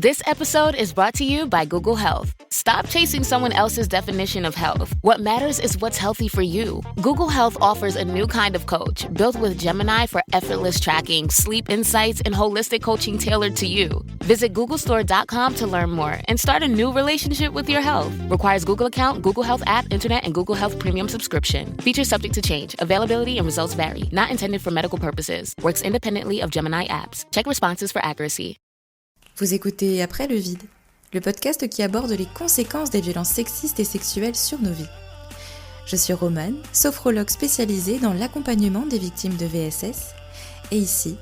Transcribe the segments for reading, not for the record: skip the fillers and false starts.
This episode is brought to you by Google Health. Stop chasing someone else's definition of health. What matters is what's healthy for you. Google Health offers a new kind of coach built with Gemini for effortless tracking, sleep insights, and holistic coaching tailored to you. Visit googlestore.com to learn more and start a new relationship with your health. Requires Google account, Google Health app, internet, and Google Health premium subscription. Features subject to change. Availability and results vary. Not intended for medical purposes. Works independently of Gemini apps. Check responses for accuracy. Vous écoutez Après le vide, le podcast qui aborde les conséquences des violences sexistes et sexuelles sur nos vies. Je suis Romane, sophrologue spécialisée dans l'accompagnement des victimes de VSS, et ici,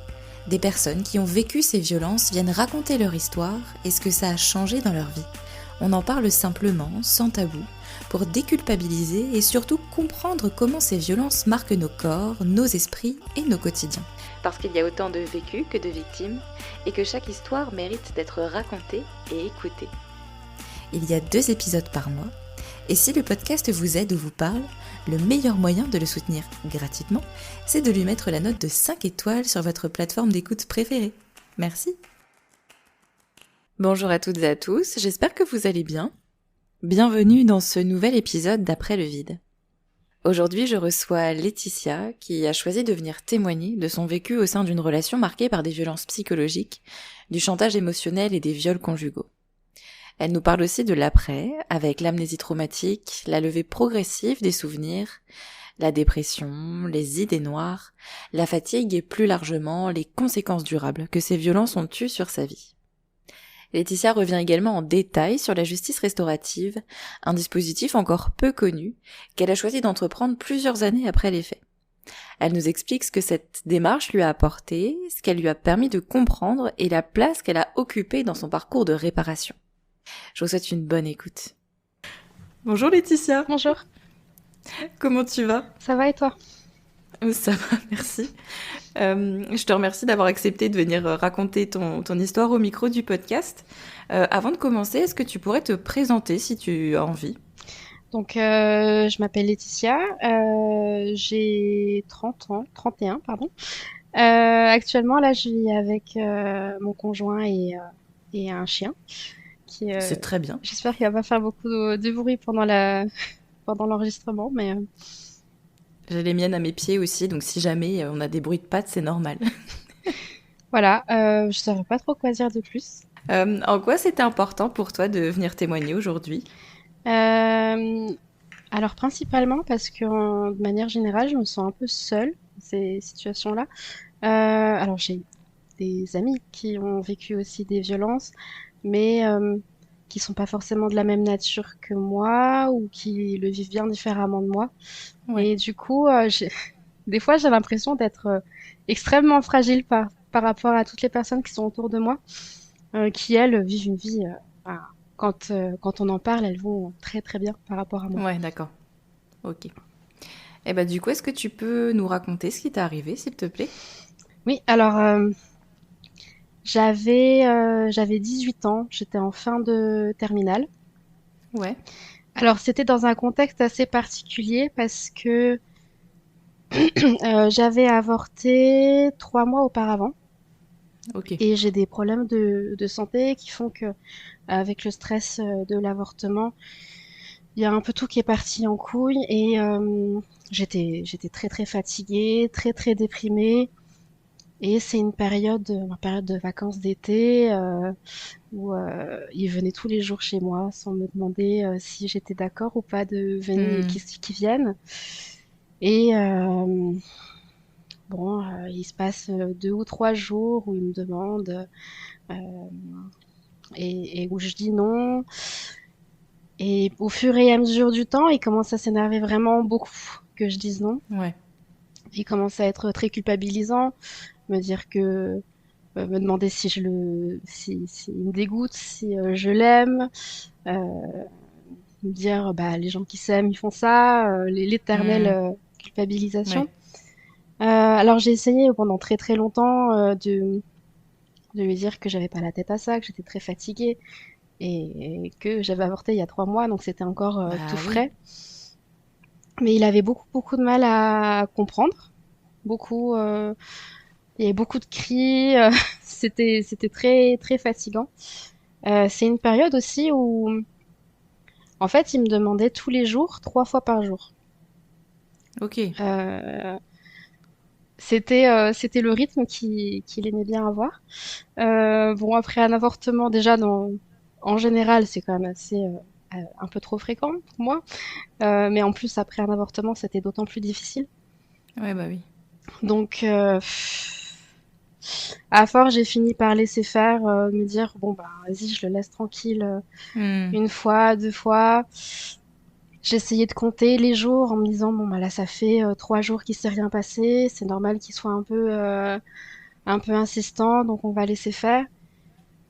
des personnes qui ont vécu ces violences viennent raconter leur histoire et ce que ça a changé dans leur vie. On en parle simplement, sans tabou, pour déculpabiliser et surtout comprendre comment ces violences marquent nos corps, nos esprits et nos quotidiens. Parce qu'il y a autant de vécus que de victimes, et que chaque histoire mérite d'être racontée et écoutée. Il y a 2 épisodes par mois, et si le podcast vous aide ou vous parle, le meilleur moyen de le soutenir gratuitement, c'est de lui mettre la note de 5 étoiles sur votre plateforme d'écoute préférée. Merci. Bonjour à toutes et à tous, j'espère que vous allez bien. Bienvenue dans ce nouvel épisode d'Après le vide. Aujourd'hui, je reçois Laetitia qui a choisi de venir témoigner de son vécu au sein d'une relation marquée par des violences psychologiques, du chantage émotionnel et des viols conjugaux. Elle nous parle aussi de l'après, avec l'amnésie traumatique, la levée progressive des souvenirs, la dépression, les idées noires, la fatigue et plus largement les conséquences durables que ces violences ont eues sur sa vie. Laetitia revient également en détail sur la justice restaurative, un dispositif encore peu connu, qu'elle a choisi d'entreprendre plusieurs années après les faits. Elle nous explique ce que cette démarche lui a apporté, ce qu'elle lui a permis de comprendre et la place qu'elle a occupée dans son parcours de réparation. Je vous souhaite une bonne écoute. Bonjour Laetitia. Bonjour. Comment tu vas ? Ça va et toi ? Ça va, merci. Je te remercie d'avoir accepté de venir raconter ton histoire au micro du podcast. Avant de commencer, est-ce que tu pourrais te présenter si tu as envie ? Donc, je m'appelle Laetitia, j'ai 31, pardon. Actuellement, là, je vis avec mon conjoint et un chien. C'est très bien. J'espère qu'il va pas faire beaucoup de bruit pendant l'enregistrement, mais... J'ai les miennes à mes pieds aussi, donc si jamais on a des bruits de pattes, c'est normal. Voilà, je saurais pas trop quoi dire de plus. En quoi c'était important pour toi de venir témoigner aujourd'hui ? Alors principalement parce que de manière générale, je me sens un peu seule dans ces situations-là. Alors j'ai des amis qui ont vécu aussi des violences, mais qui sont pas forcément de la même nature que moi ou qui le vivent bien différemment de moi. Ouais. Et du coup, des fois, j'ai l'impression d'être extrêmement fragile par rapport à toutes les personnes qui sont autour de moi, qui, elles, vivent une vie... quand on en parle, elles vont très très bien par rapport à moi. Ouais, d'accord. Ok. Et bah du coup, est-ce que tu peux nous raconter ce qui t'est arrivé, s'il te plaît ? Oui, alors... J'avais 18 ans, j'étais en fin de terminale. Ouais. Alors c'était dans un contexte assez particulier parce que j'avais avorté 3 mois auparavant. Ok. Et j'ai des problèmes de santé qui font que avec le stress de l'avortement, il y a un peu tout qui est parti en couille et j'étais très très fatiguée, très très déprimée. Et c'est ma période de vacances d'été où ils venaient tous les jours chez moi sans me demander si j'étais d'accord ou pas de venir qu'ils viennent. Et il se passe 2 ou 3 jours où ils me demandent et où je dis non. Et au fur et à mesure du temps, il commence à s'énerver vraiment beaucoup que je dise non. Ouais. Il commence à être très culpabilisant. Me dire que me demander si il me dégoûte, si je l'aime, me dire les gens qui s'aiment ils font ça, l'éternelle culpabilisation. Ouais. Alors j'ai essayé pendant très très longtemps de lui dire que j'avais pas la tête à ça, que j'étais très fatiguée et que j'avais avorté il y a 3 mois, donc c'était encore tout frais. Mais il avait beaucoup de mal à comprendre, il y avait beaucoup de cris, c'était très très fatigant. C'est une période aussi où, en fait, il me demandait tous les jours, 3 fois par jour. Ok. Euh, c'était le rythme qu'il aimait bien avoir. Bon, après un avortement, déjà, en général, c'est quand même assez, un peu trop fréquent pour moi. Mais en plus, après un avortement, c'était d'autant plus difficile. Ouais, bah oui. Donc, à force, j'ai fini par laisser faire, me dire, bon, bah, vas-y, je le laisse tranquille, Hmm. une fois, 2 fois. J'essayais de compter les jours en me disant, bon, bah là, ça fait 3 jours qu'il s'est rien passé. C'est normal qu'il soit un peu insistant, donc on va laisser faire.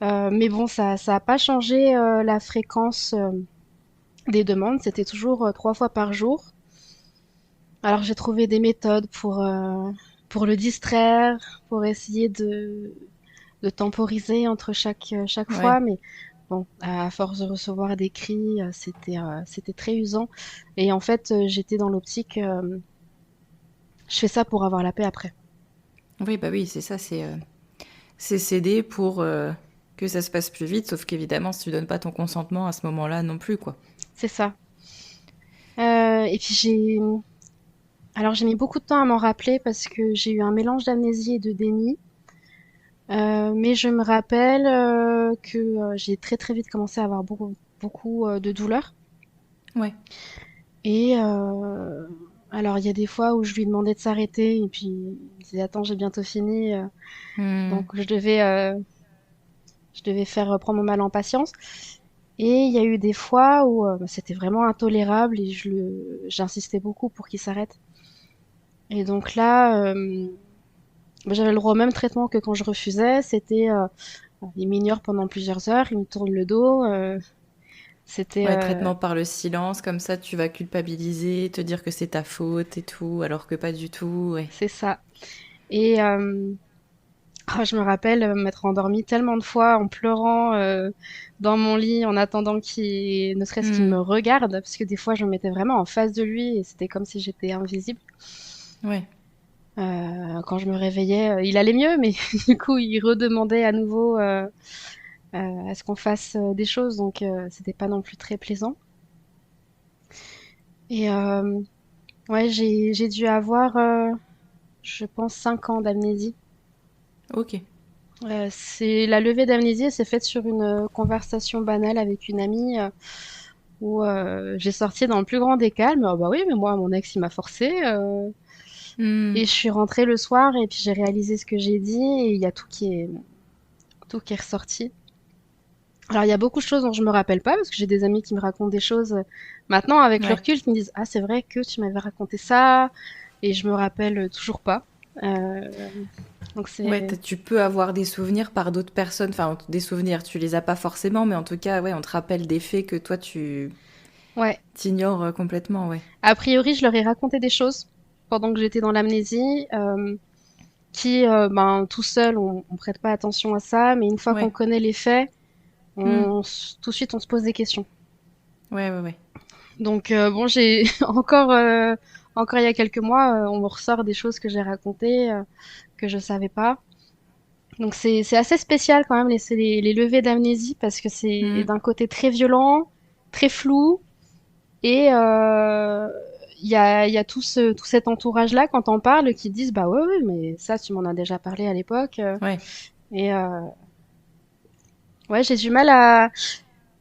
Mais bon, ça a pas changé la fréquence des demandes. C'était toujours 3 fois par jour. Alors j'ai trouvé des méthodes pour le distraire, pour essayer de temporiser entre chaque Ouais. fois, mais bon, à force de recevoir des cris, c'était très usant. Et en fait, j'étais dans l'optique, je fais ça pour avoir la paix après. Oui, bah oui, c'est ça, c'est céder pour que ça se passe plus vite, sauf qu'évidemment, si tu donnes pas ton consentement à ce moment-là non plus, quoi. C'est ça. Et puis alors j'ai mis beaucoup de temps à m'en rappeler parce que j'ai eu un mélange d'amnésie et de déni. Mais je me rappelle que j'ai très très vite commencé à avoir beaucoup de douleurs. Ouais. Et alors, il y a des fois où je lui demandais de s'arrêter et puis il me disait attends, j'ai bientôt fini. Hmm. Donc je devais faire prendre mon mal en patience. Et il y a eu des fois où bah, c'était vraiment intolérable et j'insistais beaucoup pour qu'il s'arrête. Et donc là, bah, j'avais le droit au même traitement que quand je refusais. C'était il m'ignore pendant plusieurs heures, il me tourne le dos. C'était Ouais, traitement par le silence, comme ça tu vas culpabiliser, te dire que c'est ta faute et tout, alors que pas du tout, ouais. c'est ça. Et je me rappelle m'être endormie tellement de fois en pleurant dans mon lit en attendant qu'il ne serait-ce qu'il Hmm. me regarde, parce que des fois je me mettais vraiment en face de lui et c'était comme si j'étais invisible. Ouais. Quand je me réveillais, il allait mieux, mais du coup il redemandait à nouveau à ce qu'on fasse des choses, donc c'était pas non plus très plaisant. Et ouais, j'ai dû avoir, je pense, 5 ans d'amnésie. Ok. C'est la levée d'amnésie, elle s'est faite sur une conversation banale avec une amie où j'ai sorti dans le plus grand des calmes. Ah bah oui, mais moi, mon ex, il m'a forcé. Hmm. Et je suis rentrée le soir et puis j'ai réalisé ce que j'ai dit et il y a tout qui est ressorti. Alors il y a beaucoup de choses dont je me rappelle pas parce que j'ai des amis qui me racontent des choses maintenant avec le Ouais. recul qui me disent ah c'est vrai que tu m'avais raconté ça et je me rappelle toujours pas. Euh, donc Ouais, c'est tu peux avoir des souvenirs par d'autres personnes, enfin des souvenirs, tu les as pas forcément, mais en tout cas, ouais, on te rappelle des faits que toi tu ouais. t'ignores complètement, ouais. A priori, je leur ai raconté des choses pendant que j'étais dans l'amnésie, qui, ben, tout seul, on prête pas attention à ça, mais une fois qu'on Ouais. connaît les faits, Hmm. tout de suite, on se pose des questions. Ouais, ouais, ouais. Donc, bon, j'ai encore il y a quelques mois, on me ressort des choses que j'ai racontées, que je savais pas. Donc, c'est assez spécial quand même, les levées d'amnésie, parce que c'est Hmm. d'un côté très violent, très flou, et il y a tout cet entourage-là, quand on parle, qui disent, bah ouais, ouais, mais ça, tu m'en as déjà parlé à l'époque. Ouais. Et ouais, j'ai du mal à...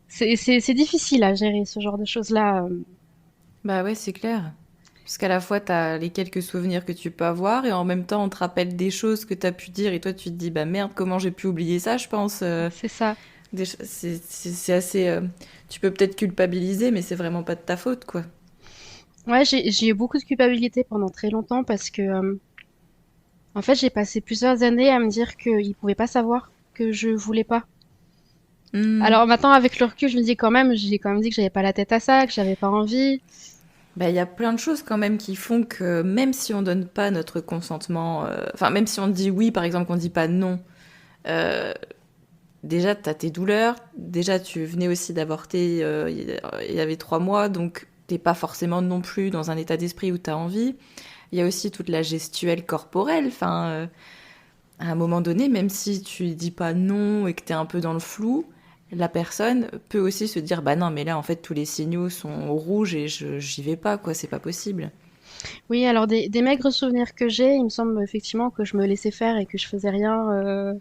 C'est difficile à gérer ce genre de choses-là. Bah ouais, c'est clair. Parce qu'à la fois, t'as les quelques souvenirs que tu peux avoir, et en même temps, on te rappelle des choses que t'as pu dire, et toi, tu te dis, bah merde, comment j'ai pu oublier ça, je pense. C'est ça. C'est assez. Tu peux peut-être culpabiliser, mais c'est vraiment pas de ta faute, quoi. Ouais, j'ai eu beaucoup de culpabilité pendant très longtemps parce que, en fait, j'ai passé plusieurs années à me dire qu'ils pouvaient pas savoir que je voulais pas. Hmm. Alors maintenant, avec le recul, je me dis quand même, j'ai quand même dit que j'avais pas la tête à ça, que j'avais pas envie. Bah, il y a plein de choses quand même qui font que même si on donne pas notre consentement, enfin, même si on dit oui, par exemple, qu'on dit pas non, euh, déjà, t'as tes douleurs, déjà, tu venais aussi d'avorter il y avait 3 mois, donc t'es pas forcément non plus dans un état d'esprit où t'as envie. Il y a aussi toute la gestuelle corporelle, enfin, à un moment donné, même si tu dis pas non et que t'es un peu dans le flou, la personne peut aussi se dire bah non mais là en fait tous les signaux sont au rouge et j'y vais pas quoi, c'est pas possible. Oui, alors des maigres souvenirs que j'ai, il me semble effectivement que je me laissais faire et que je faisais rien. Euh,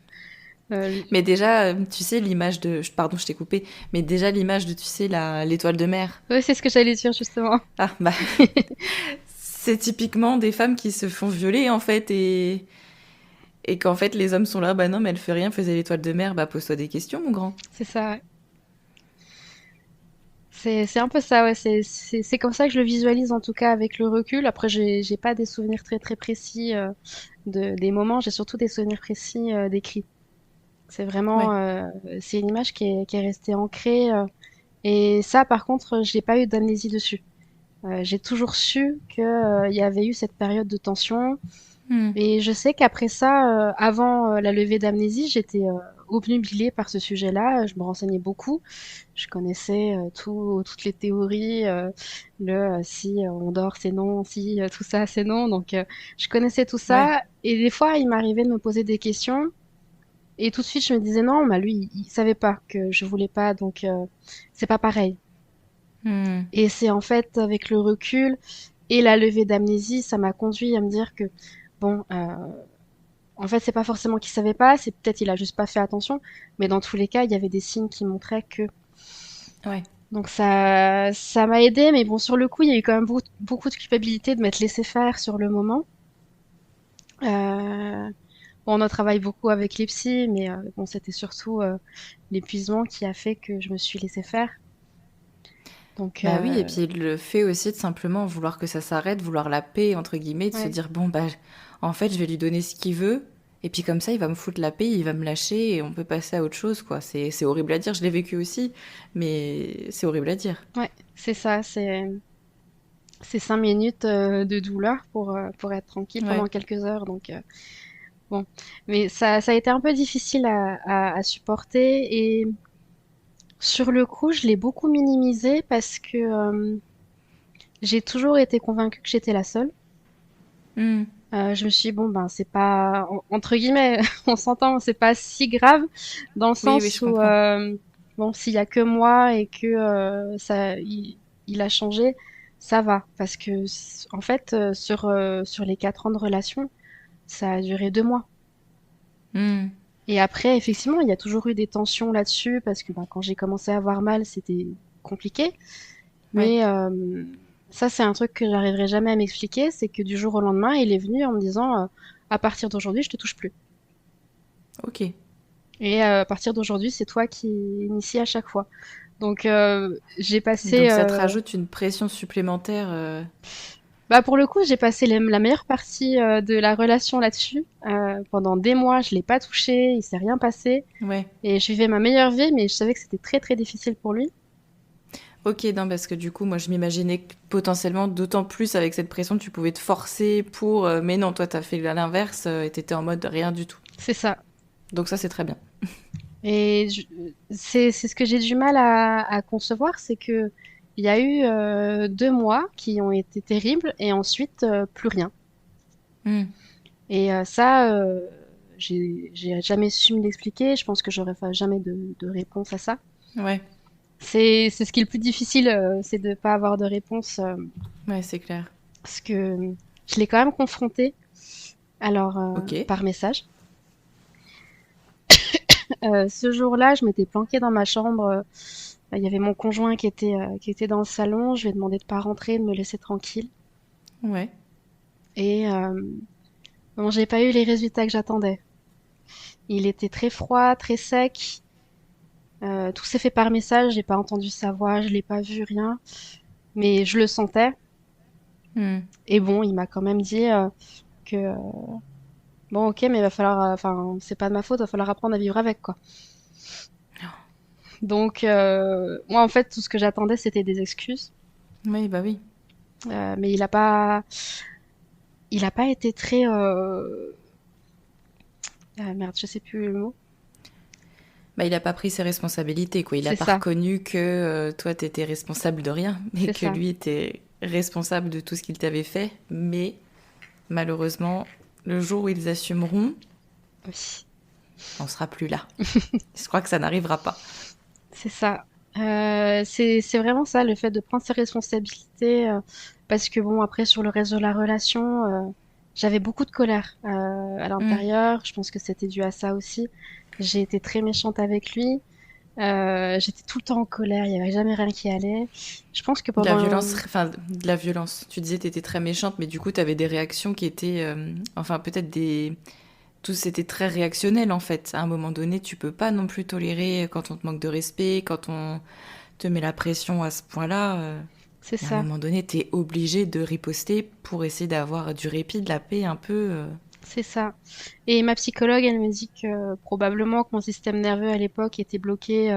Mais déjà tu sais l'image de pardon je t'ai coupé, mais déjà l'image de tu sais l'étoile de mer. Ouais, c'est ce que j'allais dire justement. Ah bah c'est typiquement des femmes qui se font violer en fait et qu'en fait les hommes sont là bah non mais elle fait rien, faisait l'étoile de mer, bah pose-toi des questions mon grand. C'est ça, ouais. C'est un peu ça, ouais. C'est comme ça que je le visualise en tout cas avec le recul. Après, j'ai pas des souvenirs très très précis des moments. J'ai surtout des souvenirs précis d'écrits. C'est vraiment, Ouais. c'est une image qui est restée ancrée. Et ça, par contre, j'ai pas eu d'amnésie dessus. J'ai toujours su que il y avait eu cette période de tension. Hmm. Et je sais qu'après ça, avant la levée d'amnésie, j'étais obnubilée par ce sujet-là. Je me renseignais beaucoup. Je connaissais toutes les théories, si on dort c'est non, si tout ça c'est non. Donc je connaissais tout Ouais. ça. Et des fois, il m'arrivait de me poser des questions. Et tout de suite, je me disais non, bah lui, il savait pas que je voulais pas, donc c'est pas pareil. Hmm. Et c'est en fait avec le recul et la levée d'amnésie, ça m'a conduit à me dire que bon, en fait, c'est pas forcément qu'il savait pas, c'est peut-être il a juste pas fait attention, mais dans tous les cas, il y avait des signes qui montraient que. Ouais. Donc ça m'a aidé, mais bon, sur le coup, il y a eu quand même beaucoup de culpabilité de m'être laissé faire sur le moment. Bon, on a travaillé beaucoup avec les psys, mais bon, c'était surtout l'épuisement qui a fait que je me suis laissé faire. Donc, Bah oui, et puis le fait aussi de simplement vouloir que ça s'arrête, vouloir la paix, entre guillemets, de se ouais, dire, bon, bah, en fait, je vais lui donner ce qu'il veut, et puis comme ça, il va me foutre la paix, il va me lâcher, et on peut passer à autre chose, quoi. C'est horrible à dire, je l'ai vécu aussi, mais c'est horrible à dire. ouais, c'est ça, c'est 5 minutes de douleur pour être tranquille Ouais. pendant quelques heures. Donc, bon. Mais ça a été un peu difficile à supporter et sur le coup, je l'ai beaucoup minimisé parce que j'ai toujours été convaincue que j'étais la seule. Hmm. Je me suis dit, bon, ben, c'est pas, entre guillemets, on s'entend, c'est pas si grave, dans le Oui, oui, je sens où, comprends. bon, s'il y a que moi et que il a changé, ça va. Parce que, en fait, sur les 4 ans de relation, ça a duré 2 mois. Hmm. Et après, effectivement, il y a toujours eu des tensions là-dessus, parce que ben, quand j'ai commencé à avoir mal, c'était compliqué. Ouais, Mais ça, c'est un truc que j'arriverai jamais à m'expliquer, c'est que du jour au lendemain, il est venu en me disant, à partir d'aujourd'hui, je te touche plus. ok. Et à partir d'aujourd'hui, c'est toi qui initie à chaque fois. Donc j'ai passé, Donc ça te rajoute une pression supplémentaire. bah pour le coup, j'ai passé la meilleure partie de la relation là-dessus. Pendant des mois, je l'ai pas touché, il s'est rien passé, Ouais. et je vivais ma meilleure vie, mais je savais que c'était très très difficile pour lui. Ok, non, parce que du coup, moi, je m'imaginais que potentiellement, d'autant plus avec cette pression, tu pouvais te forcer pour... mais non, toi, t'as fait l'inverse et t'étais en mode rien du tout. C'est ça. Donc ça, c'est très bien. Et c'est ce que j'ai du mal à concevoir, c'est que il y a eu 2 mois qui ont été terribles et ensuite plus rien. Hmm. Et ça, j'ai jamais su me l'expliquer. Je pense que j'aurais jamais de réponse à ça. Ouais, C'est ce qui est le plus difficile, c'est de pas avoir de réponse, ouais, c'est clair. parce que je l'ai quand même confronté. Alors Ok, par message. Ce jour-là, je m'étais planquée dans ma chambre. Il y avait mon conjoint qui était dans le salon. Je lui ai demandé de pas rentrer, de me laisser tranquille. ouais. Et bon, j'ai pas eu les résultats que j'attendais. Il était très froid, très sec. Tout s'est fait par message. J'ai pas entendu sa voix, je l'ai pas vu, rien. Mais je le sentais. Hmm. Et bon, il m'a quand même dit que bon, ok, mais il va falloir, enfin, c'est pas de ma faute, il va falloir apprendre à vivre avec, quoi. Donc, moi, en fait, tout ce que j'attendais, c'était des excuses. Oui, bah oui. Mais il a pas été très, ah, merde, je sais plus le mot. Bah, il a pas pris ses responsabilités, quoi. Il a C'est pas ça, reconnu que toi, t'étais responsable de rien, mais c'est que ça. lui était responsable de tout ce qu'il t'avait fait. Mais malheureusement, le jour où ils assumeront, Oui. on sera plus là. Je crois que ça n'arrivera pas. c'est ça. C'est vraiment ça, le fait de prendre ses responsabilités, parce que bon, après, sur le reste de la relation, j'avais beaucoup de colère à Hmm. l'intérieur. Je pense que c'était dû à ça aussi. J'ai été très méchante avec lui. J'étais tout le temps en colère, il y avait jamais rien qui allait. Je pense que De la pendant... violence, enfin, de la violence. Tu disais que t'étais très méchante, mais du coup, t'avais des réactions qui étaient, enfin, peut-être des, tout c'était très réactionnel en fait. À un moment donné, tu peux pas non plus tolérer quand on te manque de respect, quand on te met la pression à ce point-là. C'est Et à un ça, moment donné, t'es obligé de riposter pour essayer d'avoir du répit, de la paix un peu. c'est ça. Et ma psychologue, elle me dit que probablement que mon système nerveux à l'époque était bloqué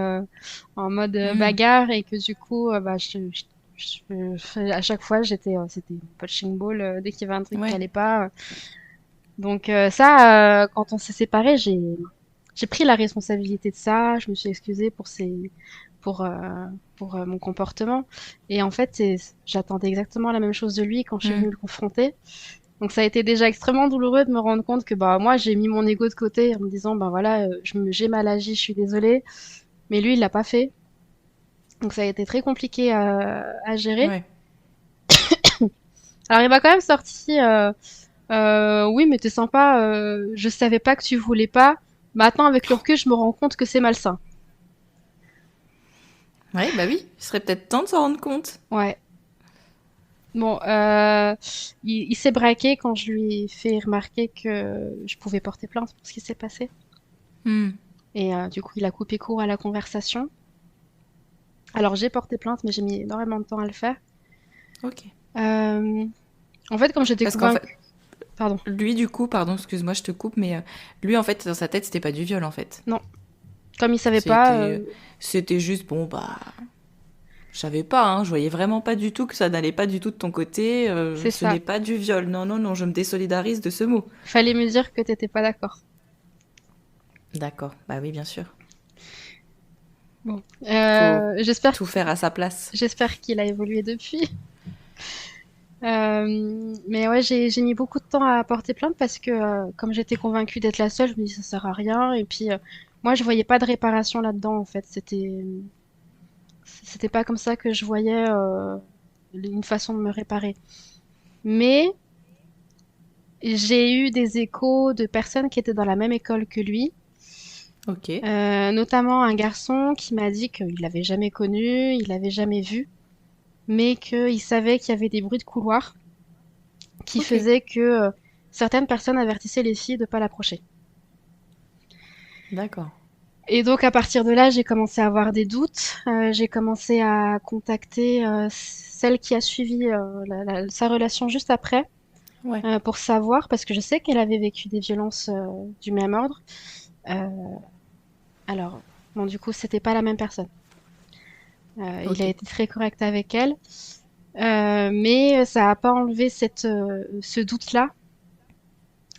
en mode Hmm. bagarre et que du coup, bah, à chaque fois, c'était une punching ball dès qu'il y avait un truc qui Ouais, allait pas. Donc ça, quand on s'est séparés, j'ai pris la responsabilité de ça. Je me suis excusée pour euh, pour mon comportement. Et en fait, j'attendais exactement la même chose de lui quand je suis hmm. venue le confronter. Donc ça a été déjà extrêmement douloureux de me rendre compte que bah moi j'ai mis mon ego de côté en me disant bah voilà j'ai mal agi, je suis désolée, mais lui il l'a pas fait. Donc ça a été très compliqué à gérer. Ouais. Alors il m'a quand même sorti oui mais t'es sympa, je savais pas que tu voulais pas. Maintenant avec le recul je me rends compte que c'est malsain. Ouais, bah oui, il serait peut-être temps de s'en rendre compte. Ouais. Bon, il s'est braqué quand je lui ai fait remarquer que je pouvais porter plainte pour ce qui s'est passé. Hmm. Et du coup, il a coupé court à la conversation. Alors, j'ai porté plainte, mais j'ai mis énormément de temps à le faire. Ok. Euh, En fait, comme j'étais Parce qu'en fait, convaincue... Pardon. lui du coup, pardon, excuse-moi, je te coupe, mais lui en fait, dans sa tête, c'était pas du viol en fait. Non. Comme il savait pas, C'était, c'était juste bon bah, je savais pas, hein, je voyais vraiment pas du tout que ça n'allait pas du tout de ton côté. c'est Ce ça. n'est pas du viol. Non, non, non, je me désolidarise de ce mot. Fallait me dire que t'étais pas d'accord. D'accord, bah oui, bien sûr. Bon. Faut tout faire à sa place. J'espère qu'il a évolué depuis. Mais ouais, j'ai mis beaucoup de temps à porter plainte parce que comme j'étais convaincue d'être la seule, je me dis ça sert à rien. Et puis moi, je voyais pas de réparation là-dedans en fait. C'était pas comme ça que je voyais une façon de me réparer. Mais j'ai eu des échos de personnes qui étaient dans la même école que lui, Ok, notamment un garçon qui m'a dit qu'il l'avait jamais connu, il l'avait jamais vu, mais qu'il savait qu'il y avait des bruits de couloir qui ok, faisaient que certaines personnes avertissaient les filles de pas l'approcher. d'accord. Et donc à partir de là, j'ai commencé à avoir des doutes. J'ai commencé à contacter celle qui a suivi sa relation juste après Ouais, pour savoir, parce que je sais qu'elle avait vécu des violences du même ordre. Euh, alors, bon, du coup, c'était pas la même personne. Il a ok. été très correct avec elle, mais ça a pas enlevé ce doute-là.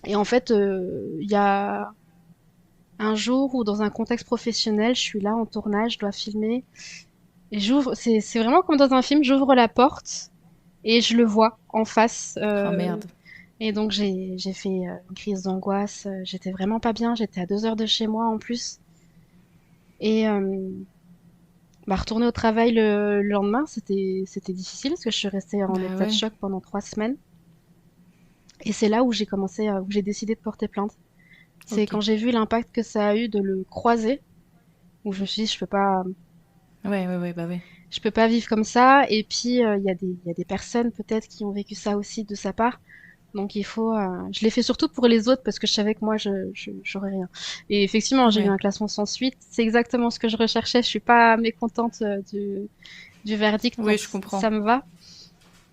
Et en fait, il y a un jour où dans un contexte professionnel, je suis là en tournage, je dois filmer, et j'ouvre, c'est vraiment comme dans un film, j'ouvre la porte et je le vois en face. Oh merde. Et donc j'ai fait une crise d'angoisse. J'étais vraiment pas bien. J'étais à 2 heures de chez moi en plus. Et bah, retourner au travail le lendemain, c'était difficile parce que je suis restée en Bah état de ouais, choc pendant 3 semaines. Et c'est là où j'ai commencé, où j'ai décidé de porter plainte. C'est ok. quand j'ai vu l'impact que ça a eu de le croiser, où je me suis dit Ouais, ouais, ouais, bah ouais. je peux pas vivre comme ça. Et puis il y a des personnes peut-être qui ont vécu ça aussi de sa part. Donc il faut, je l'ai fait surtout pour les autres parce que je savais que moi j'aurais rien. Et effectivement, j'ai eu Ouais. un classement sans suite. C'est exactement ce que je recherchais. Je suis pas mécontente du verdict, Oui, donc je comprends. ça me va.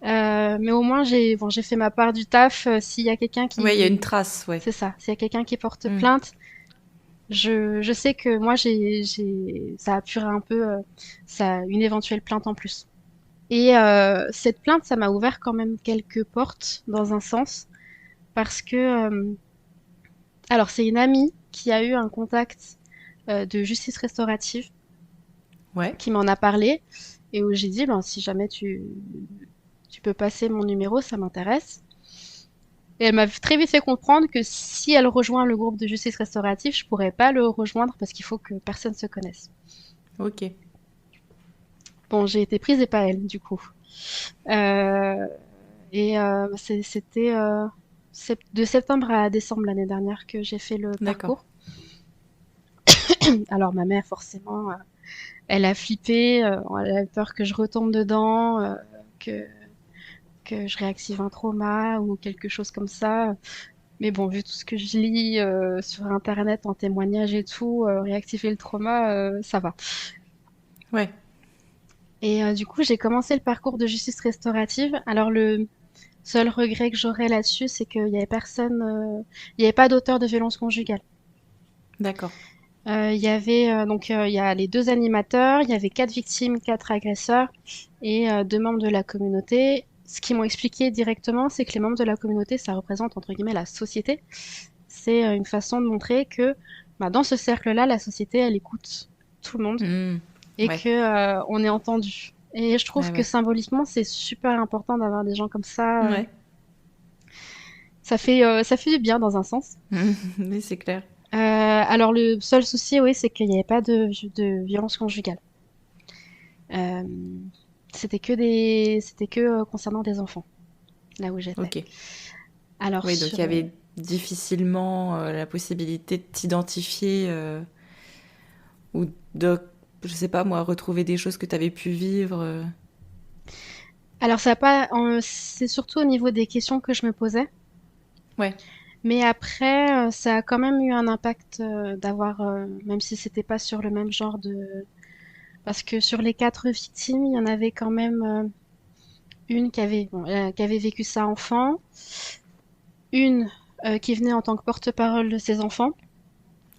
Mais au moins j'ai fait ma part du taf. S'il y a quelqu'un Ouais, il y a une qui, trace, ouais. c'est ça, s'il y a quelqu'un qui porte Hmm. plainte, je sais que moi ça a apuré un peu une éventuelle plainte en plus. Et cette plainte, ça m'a ouvert quand même quelques portes dans un sens parce que alors, c'est une amie qui a eu un contact de justice restaurative Ouais, qui m'en a parlé et où j'ai dit, ben, si jamais tu peux passer mon numéro, ça m'intéresse. Et elle m'a très vite fait comprendre que si elle rejoint le groupe de justice restaurative, je pourrais pas le rejoindre parce qu'il faut que personne se connaisse. ok. Bon, j'ai été prise et pas elle, du coup. Euh, C'était de septembre à décembre l'année dernière que j'ai fait le D'accord. parcours. Alors ma mère, forcément, elle a flippé, elle a peur que je retombe dedans, que, que je réactive un trauma ou quelque chose comme ça. Mais bon, vu tout ce que je lis sur Internet en témoignage et tout, réactiver le trauma, ça va. Ouais. Et du coup, j'ai commencé le parcours de justice restaurative. Alors le seul regret que j'aurais là-dessus, c'est qu'il y avait personne, il n'y avait pas d'auteur de violence conjugale. D'accord. Il y avait il y a les deux animateurs, il y avait quatre victimes, quatre agresseurs et deux membres de la communauté. Ce qu'ils m'ont expliqué directement, c'est que les membres de la communauté, ça représente entre guillemets la société. C'est une façon de montrer que bah, dans ce cercle-là, la société, elle écoute tout le monde Hmm. et Ouais. que on est entendu. Et je trouve Ouais, que ouais. symboliquement, c'est super important d'avoir des gens comme ça. Ouais. Ça fait du bien dans un sens. Oui, c'est clair. Alors le seul souci, oui, c'est qu'il n'y avait pas de violence conjugale. Euh, c'était que concernant des enfants, là où j'étais. Ok. Alors Oui, donc il y sur, avait difficilement la possibilité de t'identifier ou de, je sais pas moi, retrouver des choses que tu avais pu vivre. alors ça a pas, c'est surtout au niveau des questions que je me posais. Ouais. Mais après, ça a quand même eu un impact d'avoir, même si c'était pas sur le même genre de, parce que sur les quatre victimes, il y en avait quand même une qui avait vécu ça enfant, une qui venait en tant que porte-parole de ses enfants,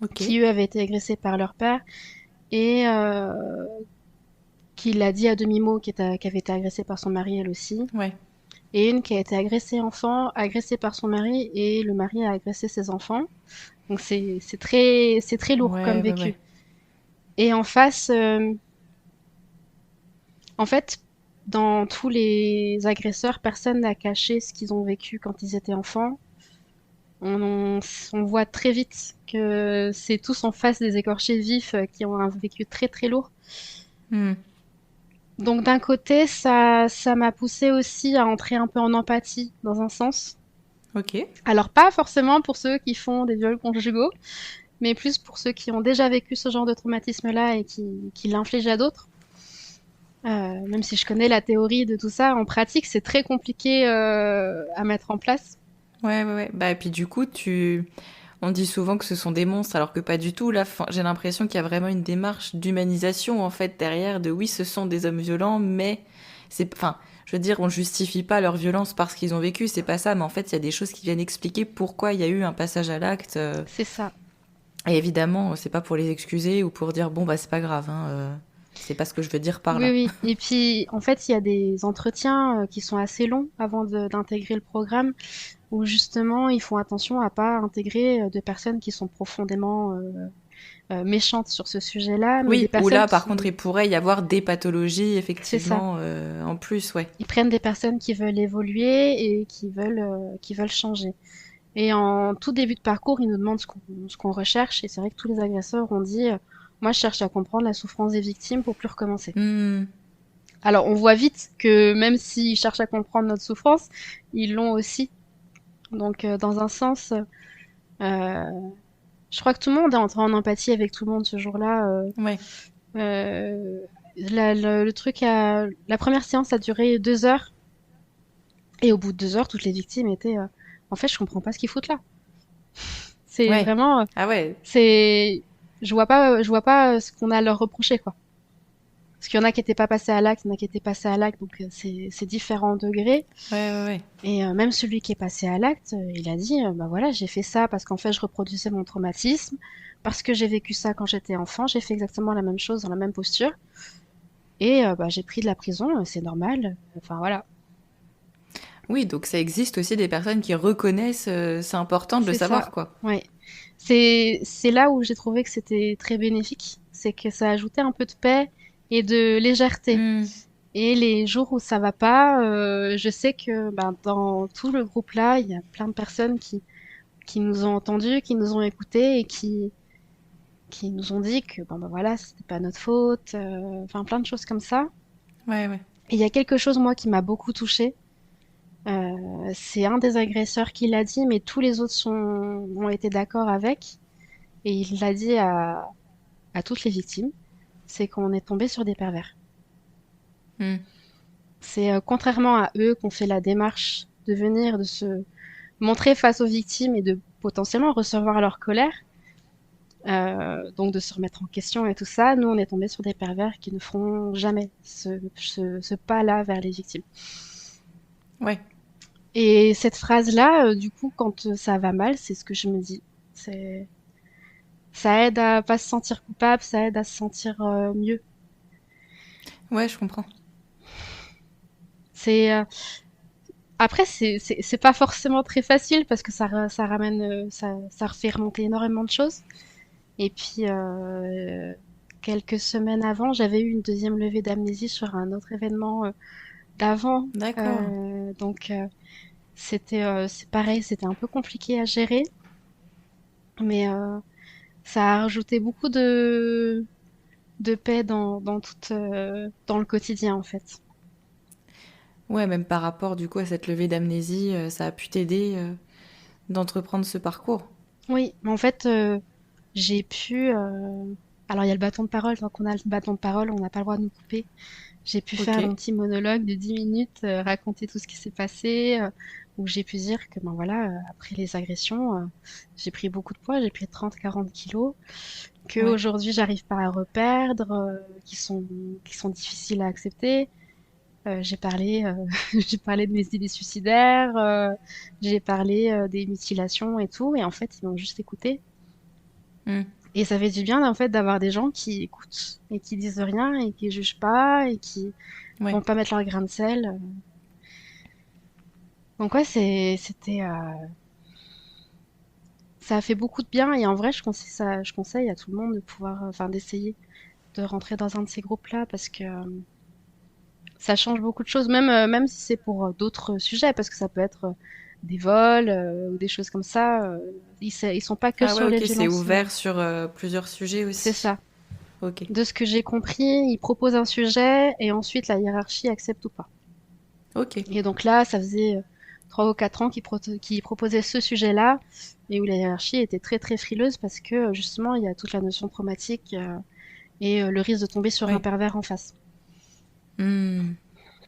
Ok. qui eux avaient été agressés par leur père et qui l'a dit à demi-mot, qui avait été agressée par son mari elle aussi, Ouais. et une qui a été agressée enfant, agressée par son mari et le mari a agressé ses enfants. Donc c'est très lourd comme Ouais, ouais, vécu. ouais. Et en face, en fait, dans tous les agresseurs, personne n'a caché ce qu'ils ont vécu quand ils étaient enfants. On voit très vite que c'est tous en face des écorchés vifs qui ont un vécu très très lourd. Hmm. Donc d'un côté, ça m'a poussé aussi à entrer un peu en empathie dans un sens. Ok. Alors pas forcément pour ceux qui font des viols conjugaux, mais plus pour ceux qui ont déjà vécu ce genre de traumatisme-là et qui l'infligent à d'autres. Même si je connais la théorie de tout ça, en pratique, c'est très compliqué à mettre en place. Ouais, ouais, ouais. Bah, et puis du coup, on dit souvent que ce sont des monstres, alors que pas du tout. Là, j'ai l'impression qu'il y a vraiment une démarche d'humanisation, en fait, derrière, de oui, ce sont des hommes violents, mais enfin, je veux dire, on justifie pas leur violence parce qu'ils ont vécu, c'est pas ça, mais en fait, il y a des choses qui viennent expliquer pourquoi il y a eu un passage à l'acte. C'est ça. Et évidemment, c'est pas pour les excuser ou pour dire, bon, bah, c'est pas grave, hein, c'est pas ce que je veux dire par Oui, là. oui. Et puis, en fait, il y a des entretiens qui sont assez longs avant d'intégrer le programme, où justement, ils font attention à pas intégrer de personnes qui sont profondément méchantes sur ce sujet-là, mais des Oui, ou personnes là, par contre, qui, il pourrait y avoir des pathologies, c'est ça. effectivement, en plus, ouais. Ils prennent des personnes qui veulent évoluer et qui veulent changer. Et en tout début de parcours, ils nous demandent ce qu'on recherche. Et c'est vrai que tous les agresseurs ont dit, moi, je cherche à comprendre la souffrance des victimes pour plus recommencer. Hmm. Alors, on voit vite que même s'ils cherchent à comprendre notre souffrance, ils l'ont aussi. Donc, dans un sens, je crois que tout le monde est entré en empathie avec tout le monde ce jour-là. Ouais. Euh, la première séance a duré 2 heures. Et au bout de 2 heures, toutes les victimes étaient, en fait, je comprends pas ce qu'ils foutent là. C'est Ouais. vraiment, Ah ouais. c'est, je vois pas ce qu'on a à leur reprocher, quoi. Parce qu'il y en a qui étaient pas passés à l'acte, il y en a qui étaient passés à l'acte, donc c'est différents degrés. Ouais, ouais, ouais. Et même celui qui est passé à l'acte, il a dit, bah voilà, j'ai fait ça parce qu'en fait, je reproduisais mon traumatisme, parce que j'ai vécu ça quand j'étais enfant, j'ai fait exactement la même chose dans la même posture, et bah, j'ai pris de la prison, c'est normal. Enfin voilà, Oui, donc ça existe aussi des personnes qui reconnaissent, c'est important de le c'est ça. savoir, quoi. Ouais. C'est là où j'ai trouvé que c'était très bénéfique, c'est que ça ajoutait un peu de paix et de légèreté. Hmm. Et les jours où ça va pas, je sais que ben, dans tout le groupe là, il y a plein de personnes qui nous ont entendus, qui nous ont écoutés et qui nous ont dit que bon ben voilà, c'était pas notre faute, enfin plein de choses comme ça. Ouais, ouais. Et il y a quelque chose, moi, qui m'a beaucoup touchée. C'est un des agresseurs qui l'a dit, mais tous les autres ont été d'accord avec. Et il l'a dit à toutes les victimes. C'est qu'on est tombé sur des pervers. Hmm. C'est contrairement à eux qu'on fait la démarche de venir, de se montrer face aux victimes et de potentiellement recevoir leur colère, donc de se remettre en question et tout ça. Nous, on est tombé sur des pervers qui ne feront jamais ce pas-là vers les victimes. Ouais. Et cette phrase-là, du coup, quand ça va mal, c'est ce que je me dis. C'est, ça aide à pas se sentir coupable, ça aide à se sentir mieux. Ouais, je comprends. C'est Après, c'est pas forcément très facile parce que ça ramène, ça refait remonter énormément de choses. Et puis, quelques semaines avant, j'avais eu une deuxième levée d'amnésie sur un autre événement d'avant. D'accord. Donc, c'est pareil, c'était un peu compliqué à gérer, mais ça a rajouté beaucoup de paix dans le quotidien, en fait. Ouais, même par rapport du coup à cette levée d'amnésie, ça a pu t'aider d'entreprendre ce parcours. Oui, mais en fait, j'ai pu. Alors, il y a le bâton de parole. Tant qu'on a le bâton de parole, on n'a pas le droit de nous couper. J'ai pu Ok. faire mon petit monologue de 10 minutes, raconter tout ce qui s'est passé, où j'ai pu dire que, ben voilà, après les agressions, j'ai pris beaucoup de poids, j'ai pris 30-40 kilos, que Ouais. aujourd'hui j'arrive pas à reperdre, qui sont difficiles à accepter. J'ai parlé, j'ai parlé de mes idées suicidaires, j'ai parlé des mutilations et tout, et en fait, ils m'ont juste écouté. Hmm. Et ça fait du bien, en fait, d'avoir des gens qui écoutent et qui disent rien et qui jugent pas et qui Ouais. vont pas mettre leur grain de sel. Donc ouais, ça a fait beaucoup de bien et en vrai, je conseille à tout le monde de pouvoir, enfin, d'essayer de rentrer dans un de ces groupes-là parce que ça change beaucoup de choses, même si c'est pour d'autres sujets, parce que ça peut être des vols ou des choses comme ça. Ils sont pas que Ah ouais, sur les ok, c'est violences. ouvert sur plusieurs sujets C'est aussi. ça. Ok. De ce que j'ai compris, ils proposent un sujet et ensuite la hiérarchie accepte ou pas. Ok. Et donc là, ça faisait 3 ou 4 ans qu'ils proposaient ce sujet-là et où la hiérarchie était très très frileuse parce que justement, il y a toute la notion traumatique et le risque de tomber sur un Ouais. pervers en face. Hmm.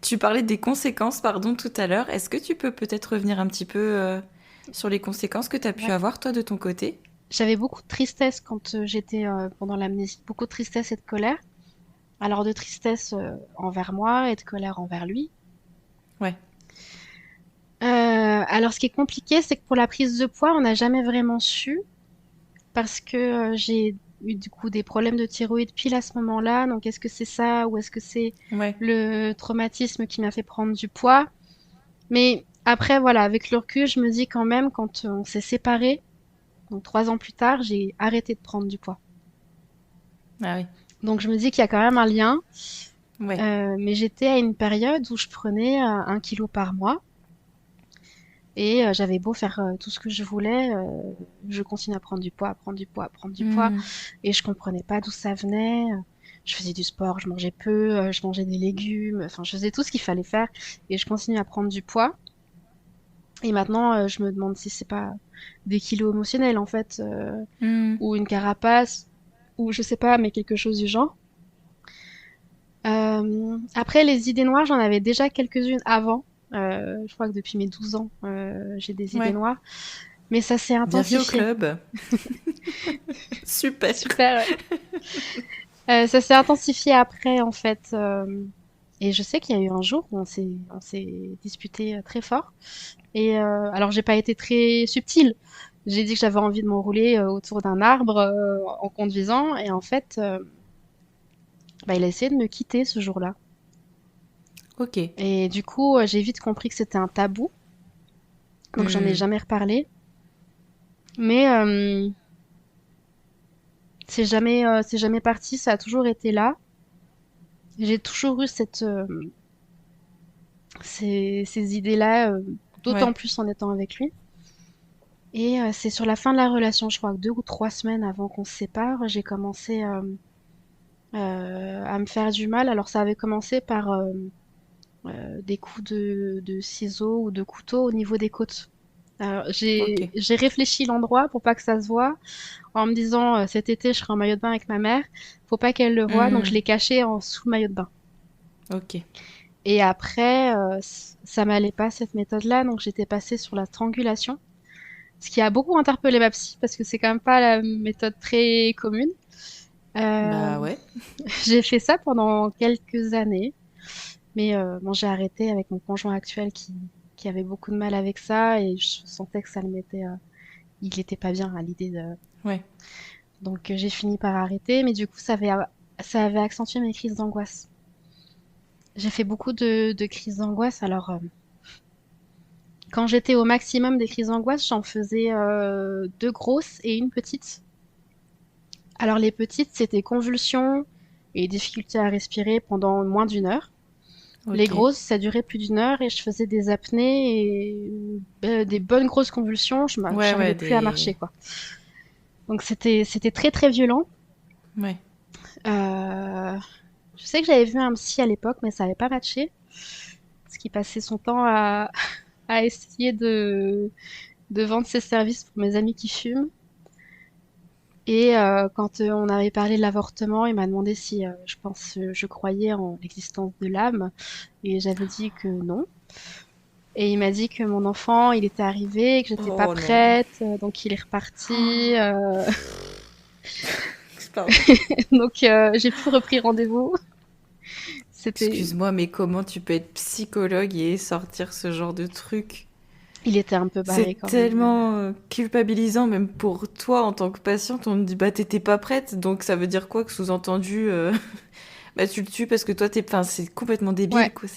Tu parlais des conséquences, pardon, tout à l'heure. Est-ce que tu peux peut-être revenir un petit peu sur les conséquences que tu as pu Ouais. avoir, toi, de ton côté? J'avais beaucoup de tristesse quand j'étais pendant l'amnésie, beaucoup de tristesse et de colère. Alors de tristesse envers moi et de colère envers lui. Ouais. Alors ce qui est compliqué, c'est que pour la prise de poids, on n'a jamais vraiment su parce que j'ai eu du coup des problèmes de thyroïde pile à ce moment-là. Donc est-ce que c'est ça ou est-ce que c'est Ouais. le traumatisme qui m'a fait prendre du poids? Mais après, voilà, avec le recul, je me dis quand même, quand on s'est séparés, donc 3 ans plus tard, j'ai arrêté de prendre du poids. Ah oui. Donc je me dis qu'il y a quand même un lien. Ouais. Mais j'étais à une période où je prenais 1 kilo par mois et j'avais beau faire tout ce que je voulais, je continuais à prendre du poids, à prendre du poids, à prendre du poids Hmm. et je comprenais pas d'où ça venait. Je faisais du sport, je mangeais peu, je mangeais des légumes, enfin je faisais tout ce qu'il fallait faire et je continuais à prendre du poids. Et maintenant, je me demande si c'est pas des kilos émotionnels en fait, Hmm. ou une carapace, ou je sais pas, mais quelque chose du genre. Après, les idées noires, j'en avais déjà quelques-unes avant. Je crois que depuis mes 12 ans, j'ai des idées Ouais. noires. Mais ça s'est Bienvenue au intensifié. club. Super. Super, ouais. Ça s'est intensifié après, en fait. Et je sais qu'il y a eu un jour où on s'est disputé très fort. Et alors, j'ai pas été très subtile. J'ai dit que j'avais envie de m'enrouler autour d'un arbre en conduisant. Et en fait, bah, il a essayé de me quitter ce jour-là. Ok. Et du coup, j'ai vite compris que c'était un tabou. Donc j'en ai Hmm. jamais reparlé. Mais c'est jamais parti, ça a toujours été là. J'ai toujours eu ces idées-là, Ouais. d'autant plus en étant avec lui. Et c'est sur la fin de la relation, je crois que 2 ou 3 semaines avant qu'on se sépare, j'ai commencé à à me faire du mal. Alors ça avait commencé par des coups de ciseaux ou de couteau au niveau des côtes. Alors, Ok. j'ai réfléchi l'endroit pour pas que ça se voit, en me disant cet été je serai en maillot de bain avec ma mère, faut pas qu'elle le voie, donc je Hmm, l'ai caché en sous le maillot de bain. ok. Et après, ça m'allait pas cette méthode-là, donc j'étais passée sur la strangulation, ce qui a beaucoup interpellé ma psy parce que c'est quand même pas la méthode très commune. Euh, Bah ouais. j'ai fait ça pendant quelques années, mais bon, j'ai arrêté avec mon conjoint actuel qui avait beaucoup de mal avec ça et je sentais que ça le mettait, il était pas bien à l'idée de. Ouais. Donc j'ai fini par arrêter, mais du coup ça avait accentué mes crises d'angoisse. J'ai fait beaucoup de crises d'angoisse. Alors quand j'étais au maximum des crises d'angoisse, j'en faisais deux grosses et une petite. Alors les petites, c'était convulsions et difficulté à respirer pendant moins d'1 heure. Les Ok. grosses, ça durait plus d'1 heure et je faisais des apnées et des bonnes grosses convulsions. Ouais, J'arrivais ouais, plus à marcher, des... quoi. Donc c'était très très violent. Ouais. Euh, je sais que j'avais vu un psy à l'époque, mais ça avait pas matché. Parce qu'il passait son temps à essayer de vendre ses services pour mes amis qui fument. Et quand on avait parlé de l'avortement, il m'a demandé si je croyais en l'existence de l'âme. Et j'avais dit que non. Et il m'a dit que mon enfant, il était arrivé, que j'étais pas Oh non. prête, donc il est reparti. Pardon. Donc j'ai plus repris rendez-vous. C'était, Excuse-moi, mais comment tu peux être psychologue et sortir ce genre de truc? il était un peu barré C'est quand même. tellement culpabilisant, même pour toi en tant que patiente. On te dit, bah t'étais pas prête, donc ça veut dire quoi que sous-entendu, bah tu le tues parce que toi t'es. Enfin, c'est complètement Ouais. débile, quoi.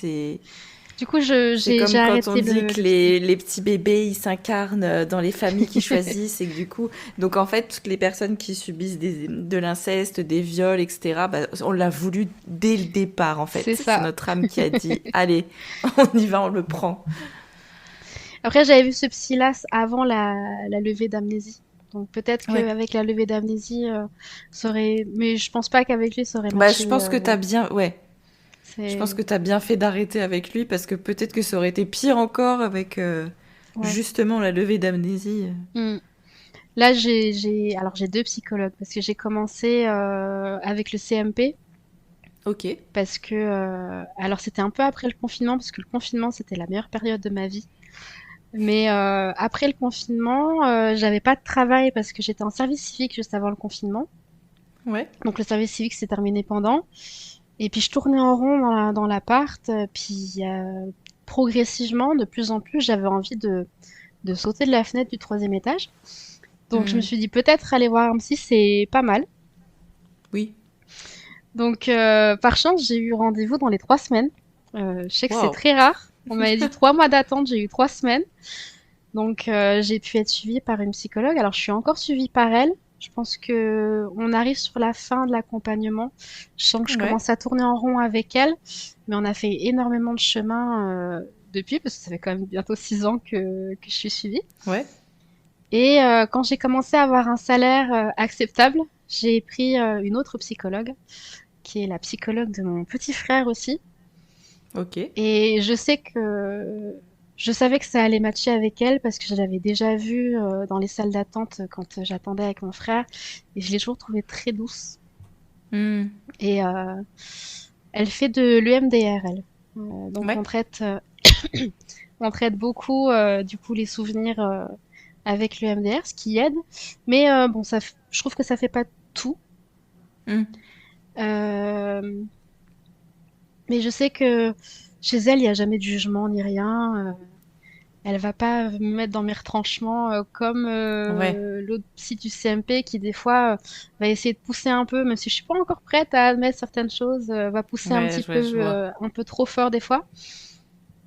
Du coup, C'est j'ai comme quand on arrêté dit que le psy. les petits bébés, ils s'incarnent dans les familles qu'ils choisissent et que du coup, donc en fait, toutes les personnes qui subissent de l'inceste, des viols, etc., bah, on l'a voulu dès le départ, en C'est fait. C'est ça. notre âme qui a dit, allez, on y va, on le prend. Après, j'avais vu ce psy-là avant la levée d'amnésie. Donc peut-être Ouais. qu'avec la levée d'amnésie, ça aurait. Mais je pense pas qu'avec lui, ça aurait Bah, je matché. pense que t'as bien, ouais. Je pense C'est. que t'as bien fait d'arrêter avec lui parce que peut-être que ça aurait été pire encore avec Ouais. justement la levée d'amnésie. Hmm. Là, alors j'ai deux psychologues parce que j'ai commencé avec le CMP Ok. parce que alors c'était un peu après le confinement parce que le confinement c'était la meilleure période de ma vie. Mais après le confinement, j'avais pas de travail parce que j'étais en service civique juste avant le confinement. Ouais. Donc le service civique s'est terminé pendant. Et puis je tournais en rond dans l'appart. Puis progressivement, de plus en plus, j'avais envie de sauter de la fenêtre du troisième étage. Donc je me Hmm. suis dit peut-être aller voir un psy, c'est pas mal. Oui. Donc par chance, j'ai eu rendez-vous dans les 3 semaines. Je sais que c'est Waouh. très rare. On m'avait dit 3 mois d'attente, j'ai eu 3 semaines. Donc j'ai pu être suivie par une psychologue. Alors je suis encore suivie par elle. Je pense que on arrive sur la fin de l'accompagnement. Je sens que je Ouais. commence à tourner en rond avec elle, mais on a fait énormément de chemin depuis parce que ça fait quand même bientôt 6 ans que je suis suivie. Ouais. Et quand j'ai commencé à avoir un salaire acceptable, j'ai pris une autre psychologue qui est la psychologue de mon petit frère aussi. Ok. Et je savais que ça allait matcher avec elle parce que je l'avais déjà vue dans les salles d'attente quand j'attendais avec mon frère et je l'ai toujours trouvée très douce. Hmm. Et elle fait de l'EMDR, elle. Donc Ouais. on traite beaucoup du coup les souvenirs avec l'EMDR, ce qui aide. Mais bon, je trouve que ça fait pas tout. Hmm. Euh, mais je sais que chez elle, il n'y a jamais de jugement ni rien. Elle va pas me mettre dans mes retranchements comme Ouais. l'autre psy du CMP qui des fois va essayer de pousser un peu, même si je suis pas encore prête à admettre certaines choses, va pousser Ouais, je vois. un peu trop fort des fois.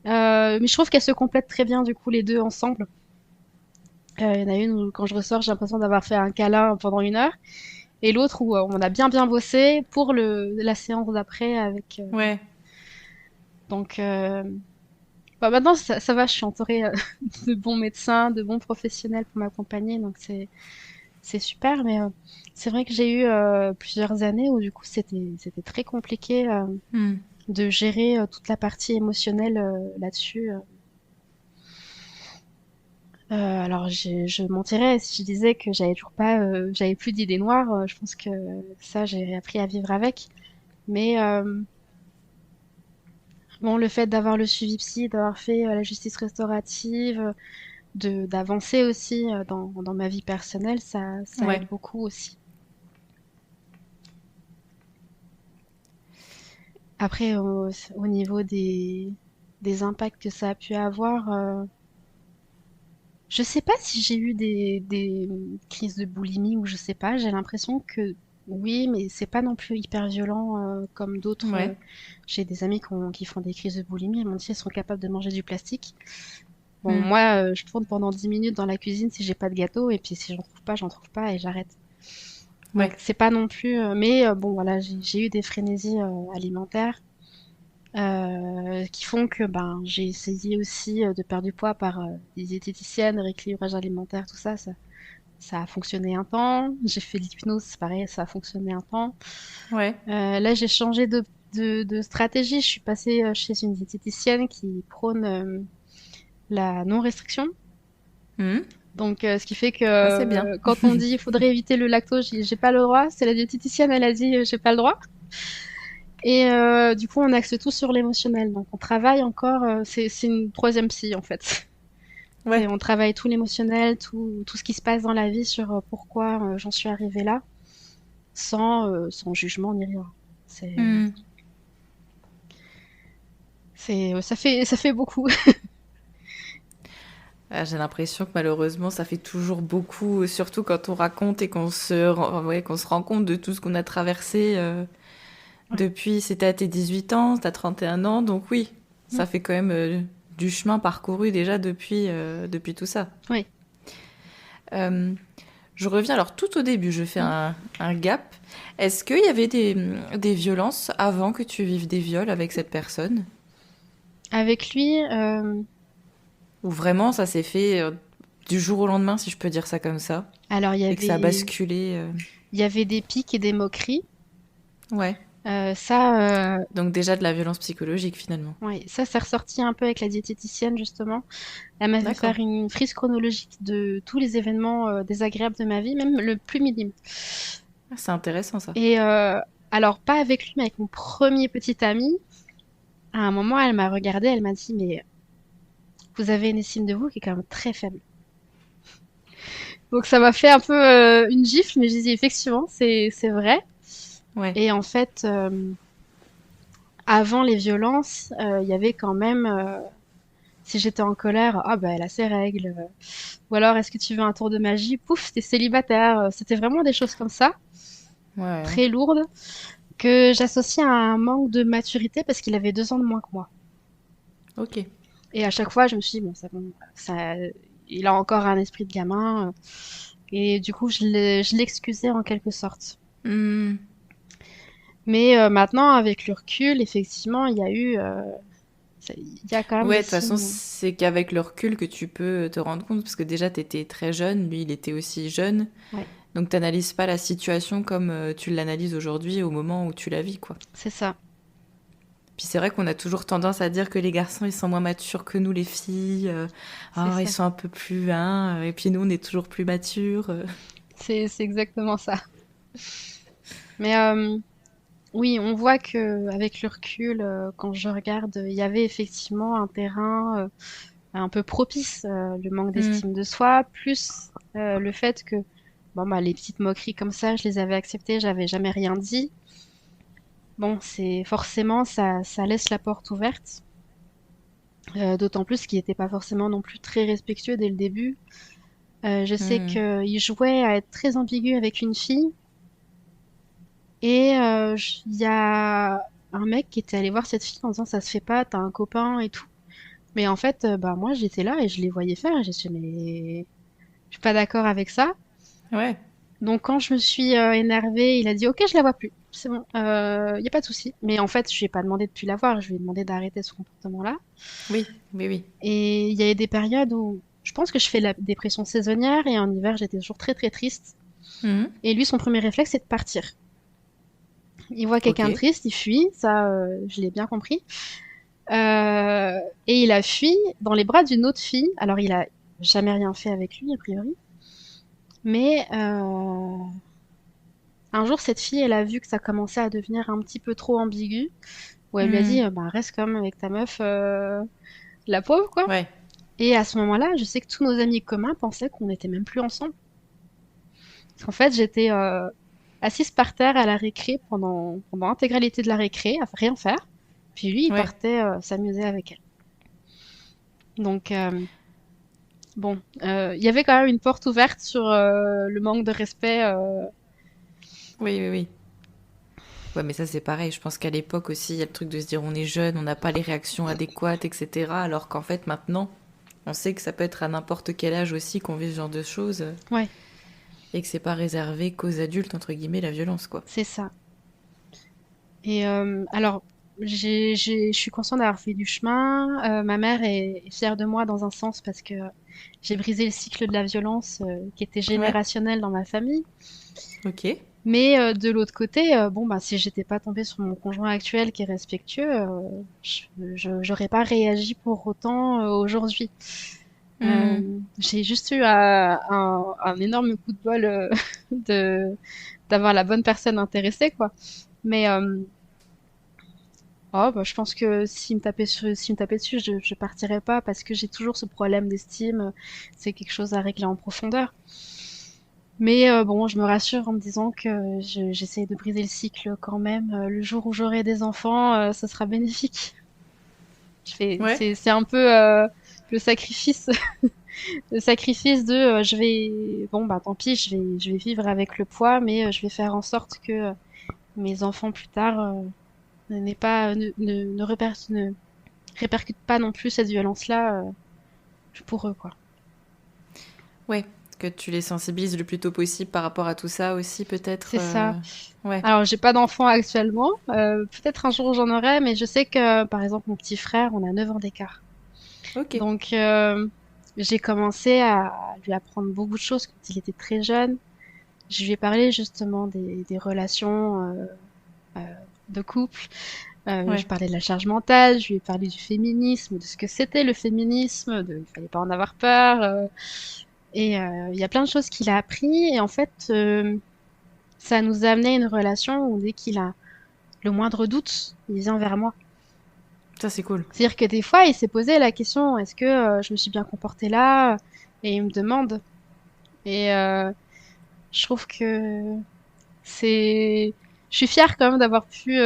Mais je trouve qu'elles se complètent très bien du coup les deux ensemble. Il y en a une où quand je ressors j'ai l'impression d'avoir fait un câlin pendant 1 heure, et l'autre où on a bien bien bossé pour la séance d'après avec. Ouais. Donc bah, maintenant ça va, je suis entourée de bons médecins, de bons professionnels pour m'accompagner, donc c'est super, mais c'est vrai que j'ai eu plusieurs années où du coup c'était très compliqué Hmm. de gérer toute la partie émotionnelle là-dessus. Alors je mentirais si je disais que j'avais plus d'idées noires. Je pense que ça j'ai appris à vivre avec. Mais bon, le fait d'avoir le suivi psy, d'avoir fait la justice restaurative, de d'avancer aussi dans ma vie personnelle, ça Ouais. aide beaucoup aussi. Après, au niveau des impacts que ça a pu avoir, je sais pas si j'ai eu des crises de boulimie ou je sais pas. J'ai l'impression que oui, mais c'est pas non plus hyper violent comme d'autres. Ouais. J'ai des amis qui font des crises de boulimie. Elles m'ont dit qu'elles sont capables de manger du plastique. Bon, Hmm. moi, je tourne pendant 10 minutes dans la cuisine si j'ai pas de gâteau, et puis si j'en trouve pas et j'arrête. Donc Ouais. c'est pas non plus. Mais bon, voilà, j'ai eu des frénésies alimentaires qui font que ben j'ai essayé aussi de perdre du poids par des diététiciennes, rééquilibrage alimentaire, tout ça, ça a fonctionné un temps. J'ai fait de l'hypnose, c'est pareil, ça a fonctionné un temps. Ouais. Là, j'ai changé de stratégie. Je suis passée chez une diététicienne qui prône la non-restriction. Hmm. Donc, ce qui fait que Ah, c'est bien. quand on dit il faudrait éviter le lactose, j'ai pas le droit. C'est la diététicienne, elle a dit j'ai pas le droit. Et du coup, on axe tout sur l'émotionnel. Donc, on travaille encore. C'est une troisième psy en fait. Ouais. On travaille tout l'émotionnel, tout ce qui se passe dans la vie sur pourquoi j'en suis arrivée là, sans jugement ni rien. C'est, Hmm. ça fait beaucoup. Ah, j'ai l'impression que malheureusement, ça fait toujours beaucoup, surtout quand on raconte et ouais, qu'on se rend compte de tout ce qu'on a traversé Ouais. depuis, c'était à tes 18 ans, t'as 31 ans, donc oui, Mm. ça fait quand même du chemin parcouru déjà depuis tout ça. Oui. Euh, je reviens alors tout au début, je fais Mm. un gap. Est-ce qu'il y avait des violences avant que tu vives des viols avec cette personne? Avec lui, Ou vraiment ça s'est fait du jour au lendemain, si je peux dire ça comme ça, alors et que ça a basculé il y avait des pics et des moqueries. Ouais. Ça, Donc déjà de la violence psychologique finalement. ouais, ça s'est ressorti un peu avec la diététicienne justement. Elle m'a fait D'accord. faire une frise chronologique de tous les événements désagréables de ma vie, même le plus minime. Ah, c'est intéressant ça. Et alors, pas avec lui, mais avec mon premier petit ami. À un moment, elle m'a regardée, elle m'a dit, mais vous avez une estime de vous qui est quand même très faible. Donc ça m'a fait un peu une gifle, mais j'ai dit effectivement, c'est vrai. Ouais. Et en fait, avant les violences, il y avait quand même, si j'étais en colère, ah bah elle a ses règles. Ou alors, est-ce que tu veux un tour de magie? Pouf, t'es célibataire. C'était vraiment des choses comme ça, Ouais. très lourdes, que j'associe à un manque de maturité parce qu'il avait 2 ans de moins que moi. Ok. Et à chaque fois, je me suis dit, bon, ça, il a encore un esprit de gamin. Et du coup, je l'excusais en quelque sorte. Hmm. Mais maintenant, avec le recul, effectivement, il y a quand même Ouais, des de toute façon, signes. c'est qu'avec le recul que tu peux te rendre compte, parce que déjà, t'étais très jeune, lui, il était aussi jeune. Ouais, Donc, t'analyses pas la situation comme tu l'analyses aujourd'hui au moment où tu la vis, quoi. c'est ça, Puis c'est vrai qu'on a toujours tendance à dire que les garçons, ils sont moins matures que nous, les filles. c'est Ils ça. sont un peu plus, hein, et puis nous, on est toujours plus matures. C'est exactement ça. Mais oui, on voit que avec le recul, quand je regarde, il y avait effectivement un terrain un peu propice, le manque Hmm. d'estime de soi, plus le fait que bon bah les petites moqueries comme ça, je les avais acceptées, j'avais jamais rien dit. Bon, c'est forcément ça laisse la porte ouverte. D'autant plus qu'il n'était pas forcément non plus très respectueux dès le début. Je sais Hmm. qu'il jouait à être très ambigu avec une fille et il y a un mec qui était allé voir cette fille en disant ça se fait pas, t'as un copain et tout. Mais en fait, bah moi j'étais là et je les voyais faire et j'ai dit mais je suis pas d'accord avec ça. Ouais. Donc quand je me suis énervée, il a dit ok je la vois plus, c'est bon, y a pas de souci. Mais en fait je lui ai pas demandé de plus la voir, je lui ai demandé d'arrêter ce comportement-là. Oui, oui, oui. Et il y a eu des périodes où je pense que je fais de la dépression saisonnière et en hiver j'étais toujours très très triste. Mhm. Et lui, son premier réflexe, c'est de partir. Il voit quelqu'un de Ok. triste, il fuit, ça, je l'ai bien compris. Et il a fui dans les bras d'une autre fille. Alors, il a jamais rien fait avec lui, a priori. Mais un jour, cette fille, elle a vu que ça commençait à devenir un petit peu trop ambigu. Où elle lui a dit, Mhm. bah, reste comme avec ta meuf, la pauvre, quoi. Ouais. Et à ce moment-là, je sais que tous nos amis communs pensaient qu'on n'était même plus ensemble. Parce qu'en fait, j'étais assise par terre à la récré pendant l'intégralité de la récré, à rien faire. Puis lui, il Ouais. partait s'amuser avec elle. Donc, bon, il y avait quand même une porte ouverte sur le manque de respect. Oui, oui, oui. Ouais, mais ça c'est pareil. Je pense qu'à l'époque aussi, il y a le truc de se dire on est jeune, on n'a pas les réactions adéquates, etc. Alors qu'en fait maintenant, on sait que ça peut être à n'importe quel âge aussi qu'on vit ce genre de choses Ouais, et que c'est pas réservé qu'aux adultes entre guillemets la violence quoi. c'est ça. Et alors, je suis consciente d'avoir fait du chemin. Ma mère est fière de moi dans un sens parce que j'ai brisé le cycle de la violence qui était Ouais. générationnel dans ma famille. Ok. Mais de l'autre côté, bon, bah, si j'étais pas tombée sur mon conjoint actuel qui est respectueux, j'aurais pas réagi pour autant aujourd'hui. Hmm. J'ai juste eu un énorme coup de bol de d'avoir la bonne personne intéressée, quoi. Mais oh, bah, je pense que s'il me tapait dessus, je partirais pas parce que j'ai toujours ce problème d'estime. C'est quelque chose à régler en profondeur. Mais bon, je me rassure en me disant que j'essaie de briser le cycle quand même. Le jour où j'aurai des enfants, ce sera bénéfique. Ouais. C'est un peu le sacrifice, le sacrifice de bon bah tant pis, je vais vivre avec le poids, mais je vais faire en sorte que mes enfants plus tard n'aient pas ne répercutent pas non plus cette violence-là pour eux quoi. Ouais. Que tu les sensibilises le plus tôt possible par rapport à tout ça aussi peut-être. C'est ça. Ouais. Alors, j'ai pas d'enfant actuellement. Peut-être un jour j'en aurai, mais je sais que, par exemple, mon petit frère, on a 9 ans d'écart. Ok. Donc, j'ai commencé à lui apprendre beaucoup de choses quand il était très jeune. Je lui ai parlé justement des relations euh, de couple. Je Ouais. parlais de la charge mentale, je lui ai parlé du féminisme, de ce que c'était le féminisme, il fallait pas en avoir peur. Et il y a plein de choses qu'il a appris. Et en fait, ça nous a amené à une relation où dès qu'il a le moindre doute, il vient vers moi. Ça c'est cool. C'est-à-dire que des fois, il s'est posé la question, est-ce que je me suis bien comportée là? Et il me demande. Et je trouve que c'est... Je suis fière quand même d'avoir pu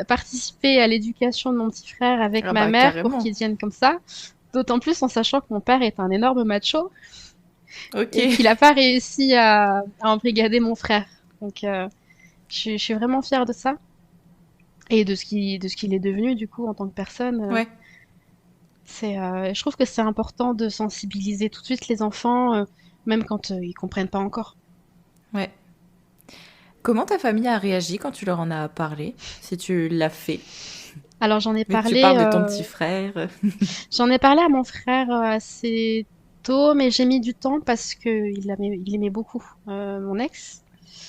participer à l'éducation de mon petit frère avec Ah ma bah mère pour carrément. qu'il devienne comme ça. D'autant plus en sachant que mon père est un énorme macho Ok. et qu'il n'a pas réussi à embrigader mon frère. Donc je suis vraiment fière de ça et de ce qu'il est devenu du coup en tant que personne. Ouais. Je trouve que c'est important de sensibiliser tout de suite les enfants, même quand ils comprennent pas encore. Ouais. Comment ta famille a réagi quand tu leur en as parlé? Si tu l'as fait. Alors Vu que tu parles de ton petit frère. j'en ai parlé à mon frère assez tôt, mais j'ai mis du temps parce que il aimait beaucoup mon ex.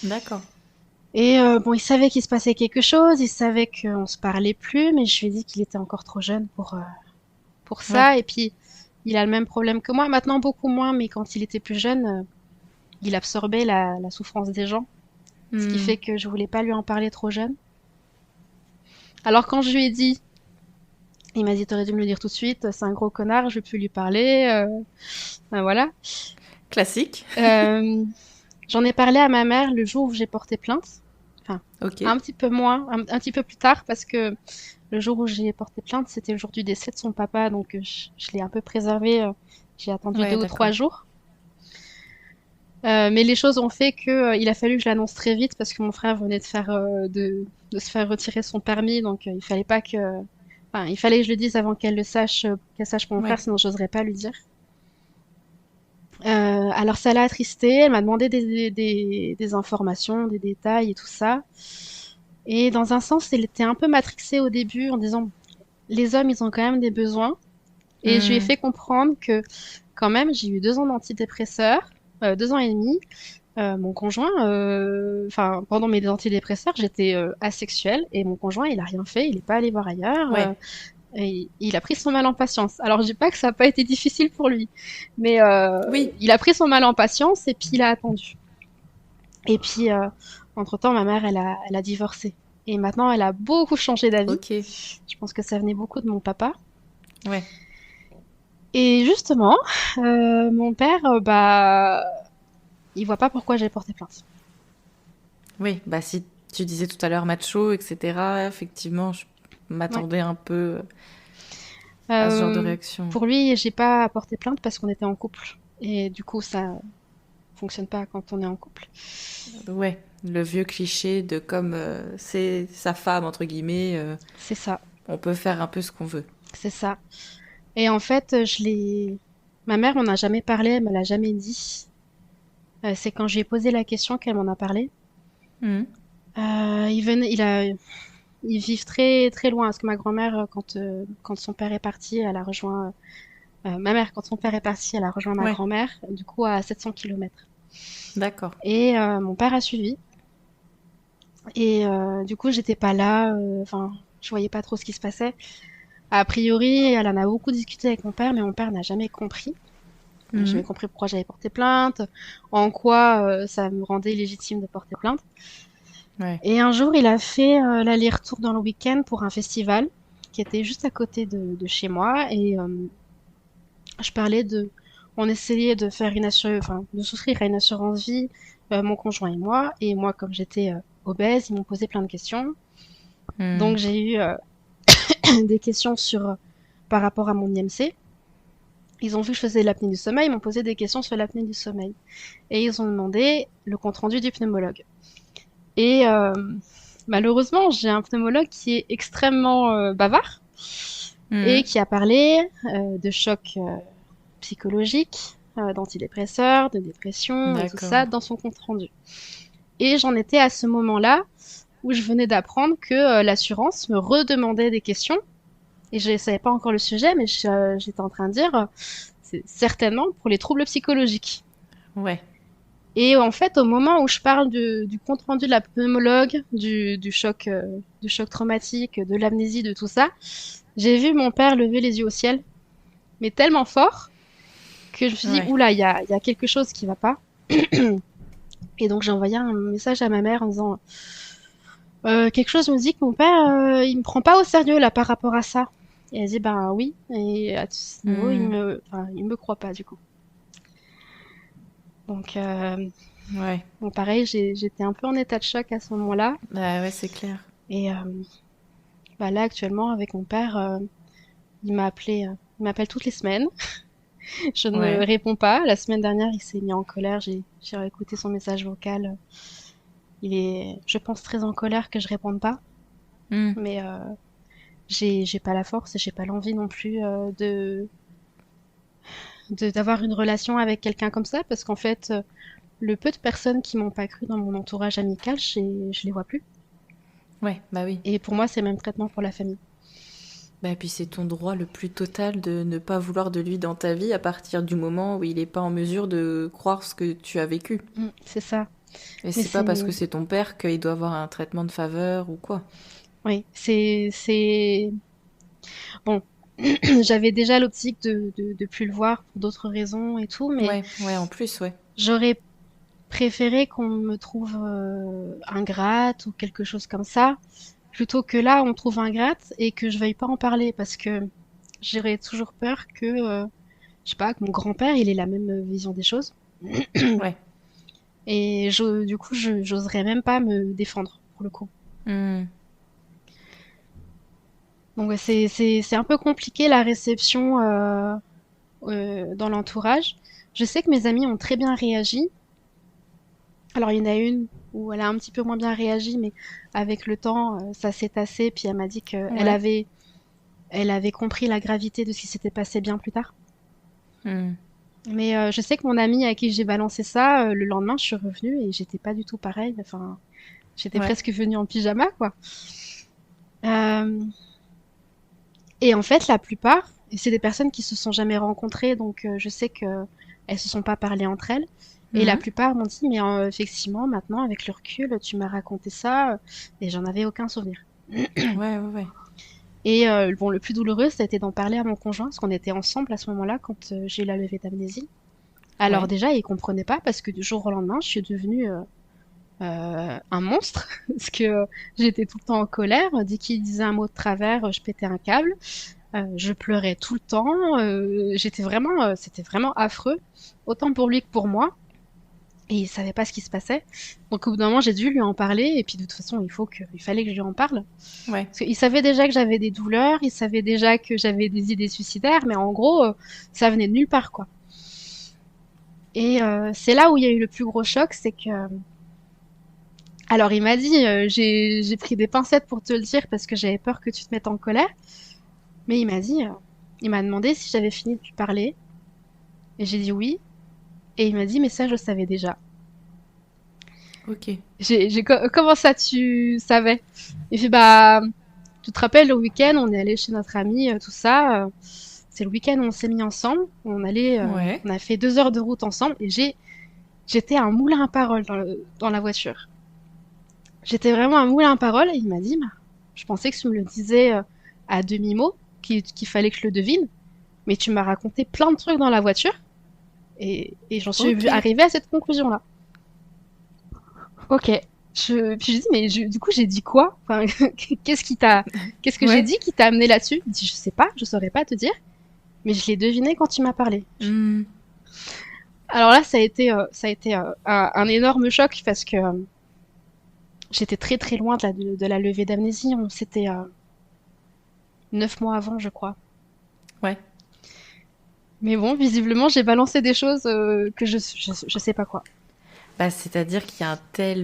D'accord. Et bon, il savait qu'il se passait quelque chose, il savait qu'on se parlait plus, mais je lui ai dit qu'il était encore trop jeune pour Ouais. ça. Et puis, il a le même problème que moi, maintenant beaucoup moins, mais quand il était plus jeune, il absorbait la souffrance des gens, ce qui Hmm. fait que je voulais pas lui en parler trop jeune. Alors quand je lui ai dit, il m'a dit t'aurais dû me le dire tout de suite, c'est un gros connard, je vais plus lui parler, ben voilà. Classique. Euh, J'en ai parlé à ma mère le jour où j'ai porté plainte, enfin Ok. un petit peu moins, un petit peu plus tard parce que le jour où j'ai porté plainte, c'était le jour du décès de son papa, donc je l'ai un peu préservé. J'ai attendu Ouais, 2 ou 3 jours. d'accord. Mais les choses ont fait que il a fallu que je l'annonce très vite parce que mon frère venait de se faire retirer son permis, donc il fallait pas que, enfin, il fallait que je le dise avant qu'elle sache pour mon frère, Ouais. sinon j'oserais pas lui dire. Alors ça l'a attristée, elle m'a demandé des informations, des détails et tout ça. Et dans un sens, elle était un peu matrixée au début en disant les hommes, ils ont quand même des besoins. Et je lui ai Hmm. fait comprendre que quand même, j'ai eu 2 ans d'antidépresseurs, 2 ans et demi, Mon conjoint, enfin, pendant mes antidépresseurs, j'étais asexuelle et mon conjoint, il a rien fait, il est pas allé voir ailleurs. Ouais, Et il a pris son mal en patience. Alors, je dis pas que ça a pas été difficile pour lui, mais oui, il a pris son mal en patience et puis il a attendu. Et puis, entre-temps, ma mère, elle a divorcé. Et maintenant, elle a beaucoup changé d'avis. ok, Je pense que ça venait beaucoup de mon papa. ouais. Et justement, mon père, bah, il voit pas pourquoi j'ai porté plainte. Oui, bah si tu disais tout à l'heure macho, etc., effectivement, je Ouais. m'attendais un peu à ce genre de Euh, réaction. pour lui, j'ai pas porté plainte parce qu'on était en couple. Et du coup, ça fonctionne pas quand on est en couple. Ouais, le vieux cliché de comme c'est sa femme, entre guillemets, C'est ça, on peut faire un peu ce qu'on veut. c'est ça. Et en fait, ma mère m'en a jamais parlé, elle me l'a jamais dit. C'est quand j'ai posé la question qu'elle m'en a parlé. Mhm. Ils vivent très très loin. Parce que ma grand-mère, quand son père est parti, elle a rejoint. Ma mère, quand son père est parti, elle a rejoint ma Ouais, grand-mère, du coup à 700 kilomètres. d'accord. Et mon père a suivi. Et du coup, j'étais pas là. Enfin, je voyais pas trop ce qui se passait. A priori, elle en a beaucoup discuté avec mon père, mais mon père n'a jamais compris. J'ai Mhm. jamais compris pourquoi j'avais porté plainte, en quoi ça me rendait légitime de porter plainte. Ouais. Et un jour, il a fait l'aller-retour dans le week-end pour un festival qui était juste à côté de chez moi. Et je parlais de, on essayait de faire enfin, de souscrire à une assurance vie, mon conjoint et moi. Et moi, comme j'étais obèse, ils m'ont posé plein de questions. Donc Mhm. j'ai eu des questions par rapport à mon IMC. Ils ont vu que je faisais l'apnée du sommeil, ils m'ont posé des questions sur l'apnée du sommeil. Et ils ont demandé le compte-rendu du pneumologue. Et malheureusement, j'ai un pneumologue qui est extrêmement bavard et Mhm. qui a parlé de choc psychologique, d'antidépresseurs, de dépression et tout D'accord. ça dans son compte-rendu. Et j'en étais à ce moment-là où je venais d'apprendre que l'assurance me redemandait des questions. Et je ne savais pas encore le sujet, mais j'étais en train de dire, c'est certainement pour les troubles psychologiques. Ouais. Et en fait, au moment où je parle du compte rendu de la pneumologue, du choc traumatique, de l'amnésie, de tout ça, j'ai vu mon père lever les yeux au ciel, mais tellement fort que je me suis dit, Ouais. oula, il y a quelque chose qui va pas. Et donc j'ai envoyé un message à ma mère en disant, quelque chose me dit que mon père, il me prend pas au sérieux là par rapport à ça. Et elle dit, ben oui. Et à ce niveau, Mhm. enfin, il me croit pas du coup. Donc, Ouais. bon, pareil, j'étais un peu en état de choc à ce moment-là. Bah ouais, c'est clair. Et bah là, actuellement, avec mon père, il m'appelle toutes les semaines. Je ne Ouais. réponds pas. La semaine dernière, il s'est mis en colère. J'ai réécouté son message vocal. Il est, je pense, très en colère que je réponde pas. Mhm. Mais j'ai pas la force et j'ai pas l'envie non plus d'avoir une relation avec quelqu'un comme ça parce qu'en fait, le peu de personnes qui m'ont pas cru dans mon entourage amical, je les vois plus. Ouais, bah oui. Et pour moi, c'est le même traitement pour la famille. Bah, et puis c'est ton droit le plus total de ne pas vouloir de lui dans ta vie à partir du moment où il n'est pas en mesure de croire ce que tu as vécu. C'est ça. Et Mais c'est pas parce que c'est ton père qu'il doit avoir un traitement de faveur ou quoi. oui, bon. J'avais déjà l'optique de plus le voir pour d'autres raisons et tout, mais Ouais, ouais, en plus, ouais. j'aurais préféré qu'on me trouve ingrate ou quelque chose comme ça, plutôt que là on me trouve ingrate et que je veuille pas en parler parce que j'aurais toujours peur que, je sais pas, que mon grand-père il ait la même vision des choses. Ouais. Et du coup, j'oserais même pas me défendre pour le coup. Hmm. Donc ouais, c'est un peu compliqué la réception dans l'entourage. Je sais que mes amis ont très bien réagi. Alors il y en a une où elle a un petit peu moins bien réagi, mais avec le temps, ça s'est tassé. Puis elle m'a dit Ouais. elle avait compris la gravité de ce qui s'était passé bien plus tard. Hmm. Mais je sais que mon amie à qui j'ai balancé ça, le lendemain, je suis revenue et j'étais pas du tout pareille. Enfin, j'étais Ouais. presque venue en pyjama, quoi. Euh, et en fait, la plupart, et c'est des personnes qui se sont jamais rencontrées, donc je sais que elles se sont pas parlé entre elles. Et la Mhm. plupart m'ont dit, mais effectivement, maintenant, avec le recul, tu m'as raconté ça, et j'en avais aucun souvenir. Ouais, ouais, ouais. Et bon, le plus douloureux, ça a été d'en parler à mon conjoint, parce qu'on était ensemble à ce moment-là, quand j'ai eu la levée d'amnésie. Alors Ouais. déjà, il comprenait pas, parce que du jour au lendemain, je suis devenue un monstre, parce que j'étais tout le temps en colère. Dès qu'il disait un mot de travers, je pétais un câble. Je pleurais tout le temps. C'était vraiment affreux, autant pour lui que pour moi. Et il savait pas ce qui se passait. Donc au bout d'un moment, j'ai dû lui en parler. Et puis de toute façon, il fallait que je lui en parle. Ouais. Parce qu'il savait déjà que j'avais des douleurs, il savait déjà que j'avais des idées suicidaires, mais en gros, ça venait de nulle part, quoi. Et c'est là où il y a eu le plus gros choc, c'est que... Alors il m'a dit, j'ai pris des pincettes pour te le dire parce que j'avais peur que tu te mettes en colère, mais il m'a demandé si j'avais fini de lui parler, et j'ai dit oui, et il m'a dit, mais ça, je savais déjà. Ok. Comment ça, tu savais? Il fait, bah, tu te rappelles, le week-end, on est allé chez notre ami, tout ça. C'est le week-end où on s'est mis ensemble. Ouais. On a fait 2 heures de route ensemble et j'étais un moulin à paroles dans la voiture. J'étais vraiment un moulin à paroles et il m'a dit, bah, je pensais que tu me le disais à demi-mot, qu'il fallait que je le devine, mais tu m'as raconté plein de trucs dans la voiture et j'en suis Ok. arrivée à cette conclusion-là. Ok. Puis je dis, mais du coup, j'ai dit quoi? Enfin, qu'est-ce qui t'a, qu'est-ce que j'ai Ouais. dit qui t'a amené là-dessus? Il dit, je sais pas, je saurais pas te dire, mais je l'ai deviné quand tu m'as parlé. Hmm. Alors là, ça a été un énorme choc parce que j'étais très très loin de la levée d'amnésie. C'était 9 mois avant, je crois. Ouais. Mais bon, visiblement, j'ai balancé des choses que je sais pas quoi. Bah, c'est-à-dire qu'il y a un tel,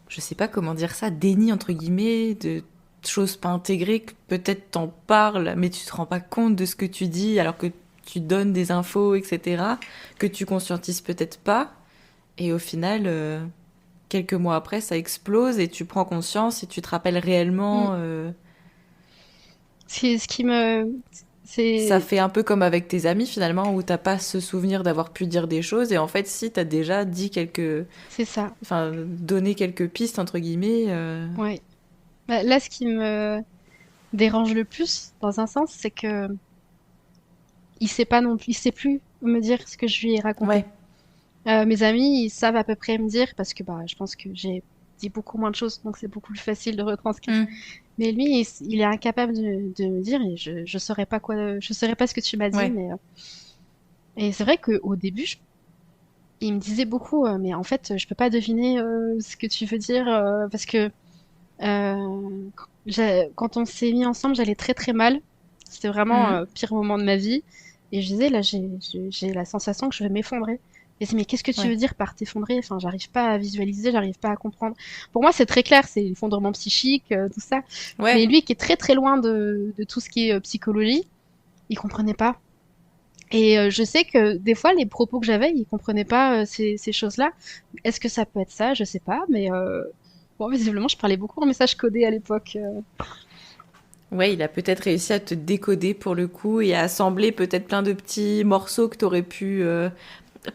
je sais pas comment dire ça, déni entre guillemets, de choses pas intégrées, que peut-être t'en parles, mais tu te rends pas compte de ce que tu dis, alors que tu donnes des infos, etc., que tu conscientises peut-être pas, et au final, quelques mois après, ça explose et tu prends conscience et tu te rappelles Mm. réellement. Ce qui me, Ça c'est, fait un peu comme avec tes amis finalement, où t'as pas ce souvenir d'avoir pu dire des choses, et en fait, si t'as déjà dit quelques, c'est ça. enfin, donné quelques pistes entre guillemets. Ouais. Bah, là, ce qui me dérange le plus, dans un sens, c'est que il sait pas non plus, il sait plus me dire ce que je lui ai raconté. Ouais. Mes amis, ils savent à peu près me dire parce que bah, je pense que j'ai dit beaucoup moins de choses, donc c'est beaucoup plus facile de retranscrire. Mm. Mais lui, il est incapable de me dire et je saurais pas quoi, je saurais pas ce que tu m'as dit, Ouais. mais et c'est vrai qu'au début, il me disait beaucoup, mais en fait, je peux pas deviner ce que tu veux dire parce que quand on s'est mis ensemble, j'allais très très mal. C'était vraiment Mhm. pire moment de ma vie. Et je disais, là, j'ai la sensation que je vais m'effondrer. Et c'est, mais qu'est-ce que tu Ouais. veux dire par t'effondrer? Enfin, j'arrive pas à visualiser, j'arrive pas à comprendre. Pour moi, c'est très clair, c'est l'effondrement psychique, tout ça. Ouais. Mais lui, qui est très très loin de tout ce qui est psychologie, il comprenait pas. Et je sais que des fois, les propos que j'avais, il comprenait pas ces choses-là. Est-ce que ça peut être ça? Je sais pas, mais bon, visiblement, je parlais beaucoup en message codé à l'époque. Ouais, il a peut-être réussi à te décoder pour le coup et à assembler peut-être plein de petits morceaux que t'aurais pu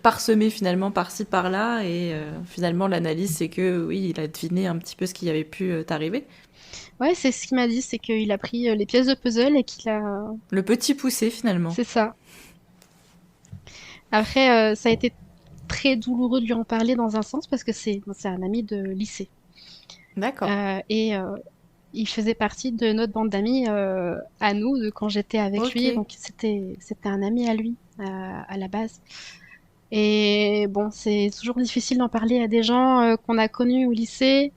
parsemer finalement par-ci par-là. Et finalement, l'analyse, c'est que oui, il a deviné un petit peu ce qui avait pu t'arriver. Ouais, c'est ce qu'il m'a dit, c'est qu'il a pris les pièces de puzzle et qu'il a... Le petit poussé finalement. C'est ça. Après, ça a été très douloureux de lui en parler dans un sens parce que c'est un ami de lycée. D'accord. Et il faisait partie de notre bande d'amis à nous, de quand j'étais avec Ok. lui. Donc c'était un ami à lui à la base. Et bon, c'est toujours difficile d'en parler à des gens qu'on a connus au lycée.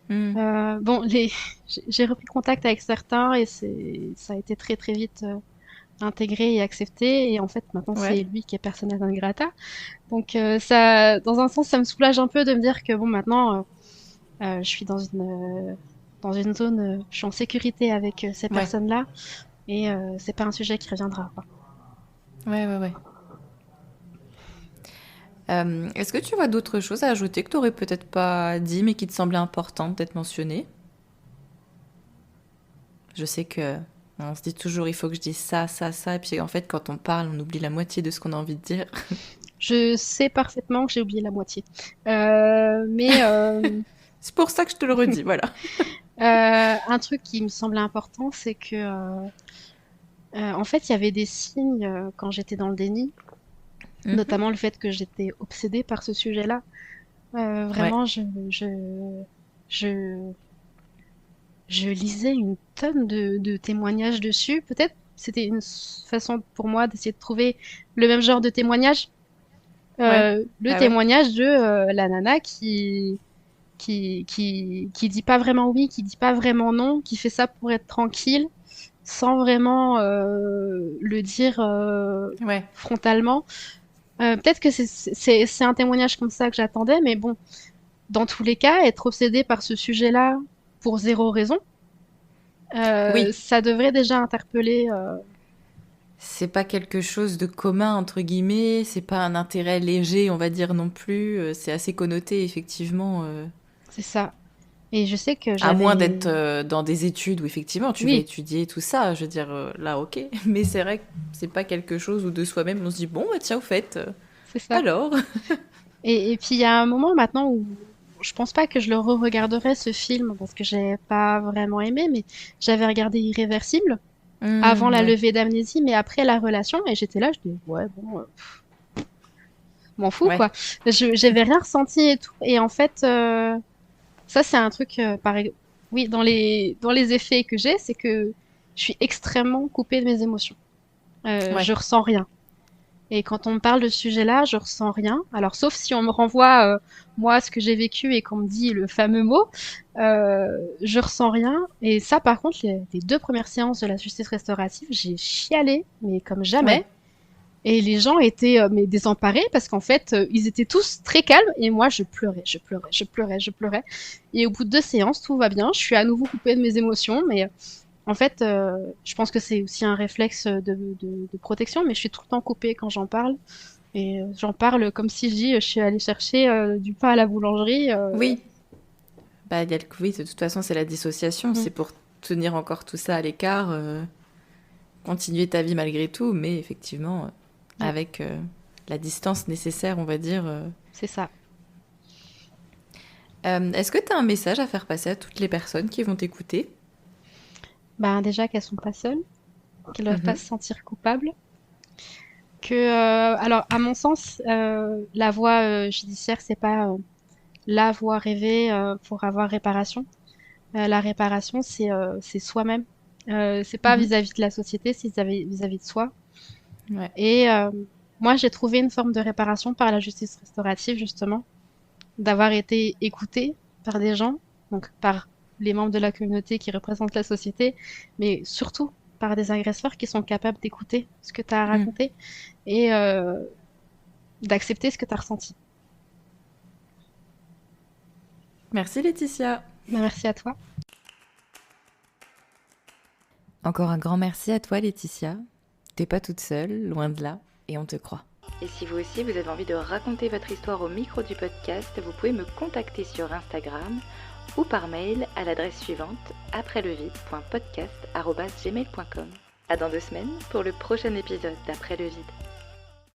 Hmm. Bon, j'ai repris contact avec certains et ça a été très très vite intégré et accepté. Et en fait, maintenant, Ouais. c'est lui qui est persona non grata. Donc, ça, dans un sens, ça me soulage un peu de me dire que bon, maintenant, je suis dans une zone, je suis en sécurité avec ces Ouais. personnes-là et c'est pas un sujet qui reviendra, quoi. Ouais, ouais, ouais. Est-ce que tu vois d'autres choses à ajouter que t'aurais peut-être pas dit mais qui te semblaient importantes d'être mentionnées? Je sais que on se dit toujours il faut que je dise ça, ça, ça, et puis en fait quand on parle on oublie la moitié de ce qu'on a envie de dire. Je sais parfaitement que j'ai oublié la moitié. C'est pour ça que je te le redis, voilà. Un truc qui me semble important, c'est que en fait, il y avait des signes quand j'étais dans le déni, notamment le fait que j'étais obsédée par ce sujet-là. Ouais. Vraiment, je, je lisais une tonne de témoignages dessus. Peut-être c'était une façon pour moi d'essayer de trouver le même genre de témoignage. Ouais. Le Ah ouais. témoignage de la nana qui dit pas vraiment oui, qui dit pas vraiment non, qui fait ça pour être tranquille, sans vraiment le dire Ouais. frontalement. Peut-être que c'est un témoignage comme ça que j'attendais, mais bon, dans tous les cas, être obsédé par ce sujet-là pour zéro raison, Oui. ça devrait déjà interpeller. C'est pas quelque chose de commun, entre guillemets. C'est pas un intérêt léger, on va dire non plus. C'est assez connoté, effectivement. C'est ça. Et je sais que À moins j'avais. d'être dans des études où, effectivement, tu vas Oui, étudier tout ça. Je veux dire, là, ok. Mais c'est vrai que c'est pas quelque chose où de soi-même on se dit, bon, bah, tiens, au fait, c'est ça. alors. Et puis il y a un moment maintenant où je pense pas que je le re-regarderai ce film parce que j'ai pas vraiment aimé, mais j'avais regardé Irréversible avant la Ouais. levée d'amnésie, mais après la relation, et j'étais là, je dis ouais bon, m'en fous Ouais. quoi. J'avais rien ressenti et tout. Et en fait, ça c'est un truc, oui, dans les effets que j'ai, c'est que je suis extrêmement coupée de mes émotions. Ouais. Je ressens rien. Et quand on me parle de ce sujet-là, je ressens rien. Alors, sauf si on me renvoie, moi, ce que j'ai vécu et qu'on me dit le fameux mot, je ressens rien. Et ça, par contre, les deux premières séances de la justice restaurative, j'ai chialé, mais comme Ouais. jamais. Et les gens étaient mais désemparés parce qu'en fait, ils étaient tous très calmes et moi, je pleurais, je pleurais, je pleurais, je pleurais. Et au bout de deux séances, tout va bien. Je suis à nouveau coupée de mes émotions, mais en fait, je pense que c'est aussi un réflexe de protection, mais je suis tout le temps coupée quand j'en parle. Et j'en parle comme si je dis, je suis allée chercher du pain à la boulangerie. Oui. Bah, il y a le Covid, de toute façon, c'est la dissociation. Mm, C'est pour tenir encore tout ça à l'écart, continuer ta vie malgré tout, mais effectivement, ouais, avec la distance nécessaire, on va dire. c'est ça. Est-ce que tu as un message à faire passer à toutes les personnes qui vont t'écouter? Ben, déjà qu'elles sont pas seules, qu'elles doivent pas Mhm. se sentir coupables. Alors, à mon sens, la voie judiciaire, c'est pas la voie rêvée pour avoir réparation. La réparation, c'est soi-même. C'est pas Mhm. vis-à-vis de la société, c'est vis-à-vis de soi. Ouais. Et moi, j'ai trouvé une forme de réparation par la justice restaurative, justement, d'avoir été écoutée par des gens, donc par les membres de la communauté qui représentent la société, mais surtout par des agresseurs qui sont capables d'écouter ce que tu as à Mm. raconter et d'accepter ce que tu as ressenti. Merci Laetitia. Ben, merci à toi. Encore un grand merci à toi Laetitia. T'es pas toute seule, loin de là, et on te croit. Et si vous aussi vous avez envie de raconter votre histoire au micro du podcast, vous pouvez me contacter sur Instagram ou par mail à l'adresse suivante aprèslevide.podcast@gmail.com. À dans 2 semaines pour le prochain épisode d'Après le vide.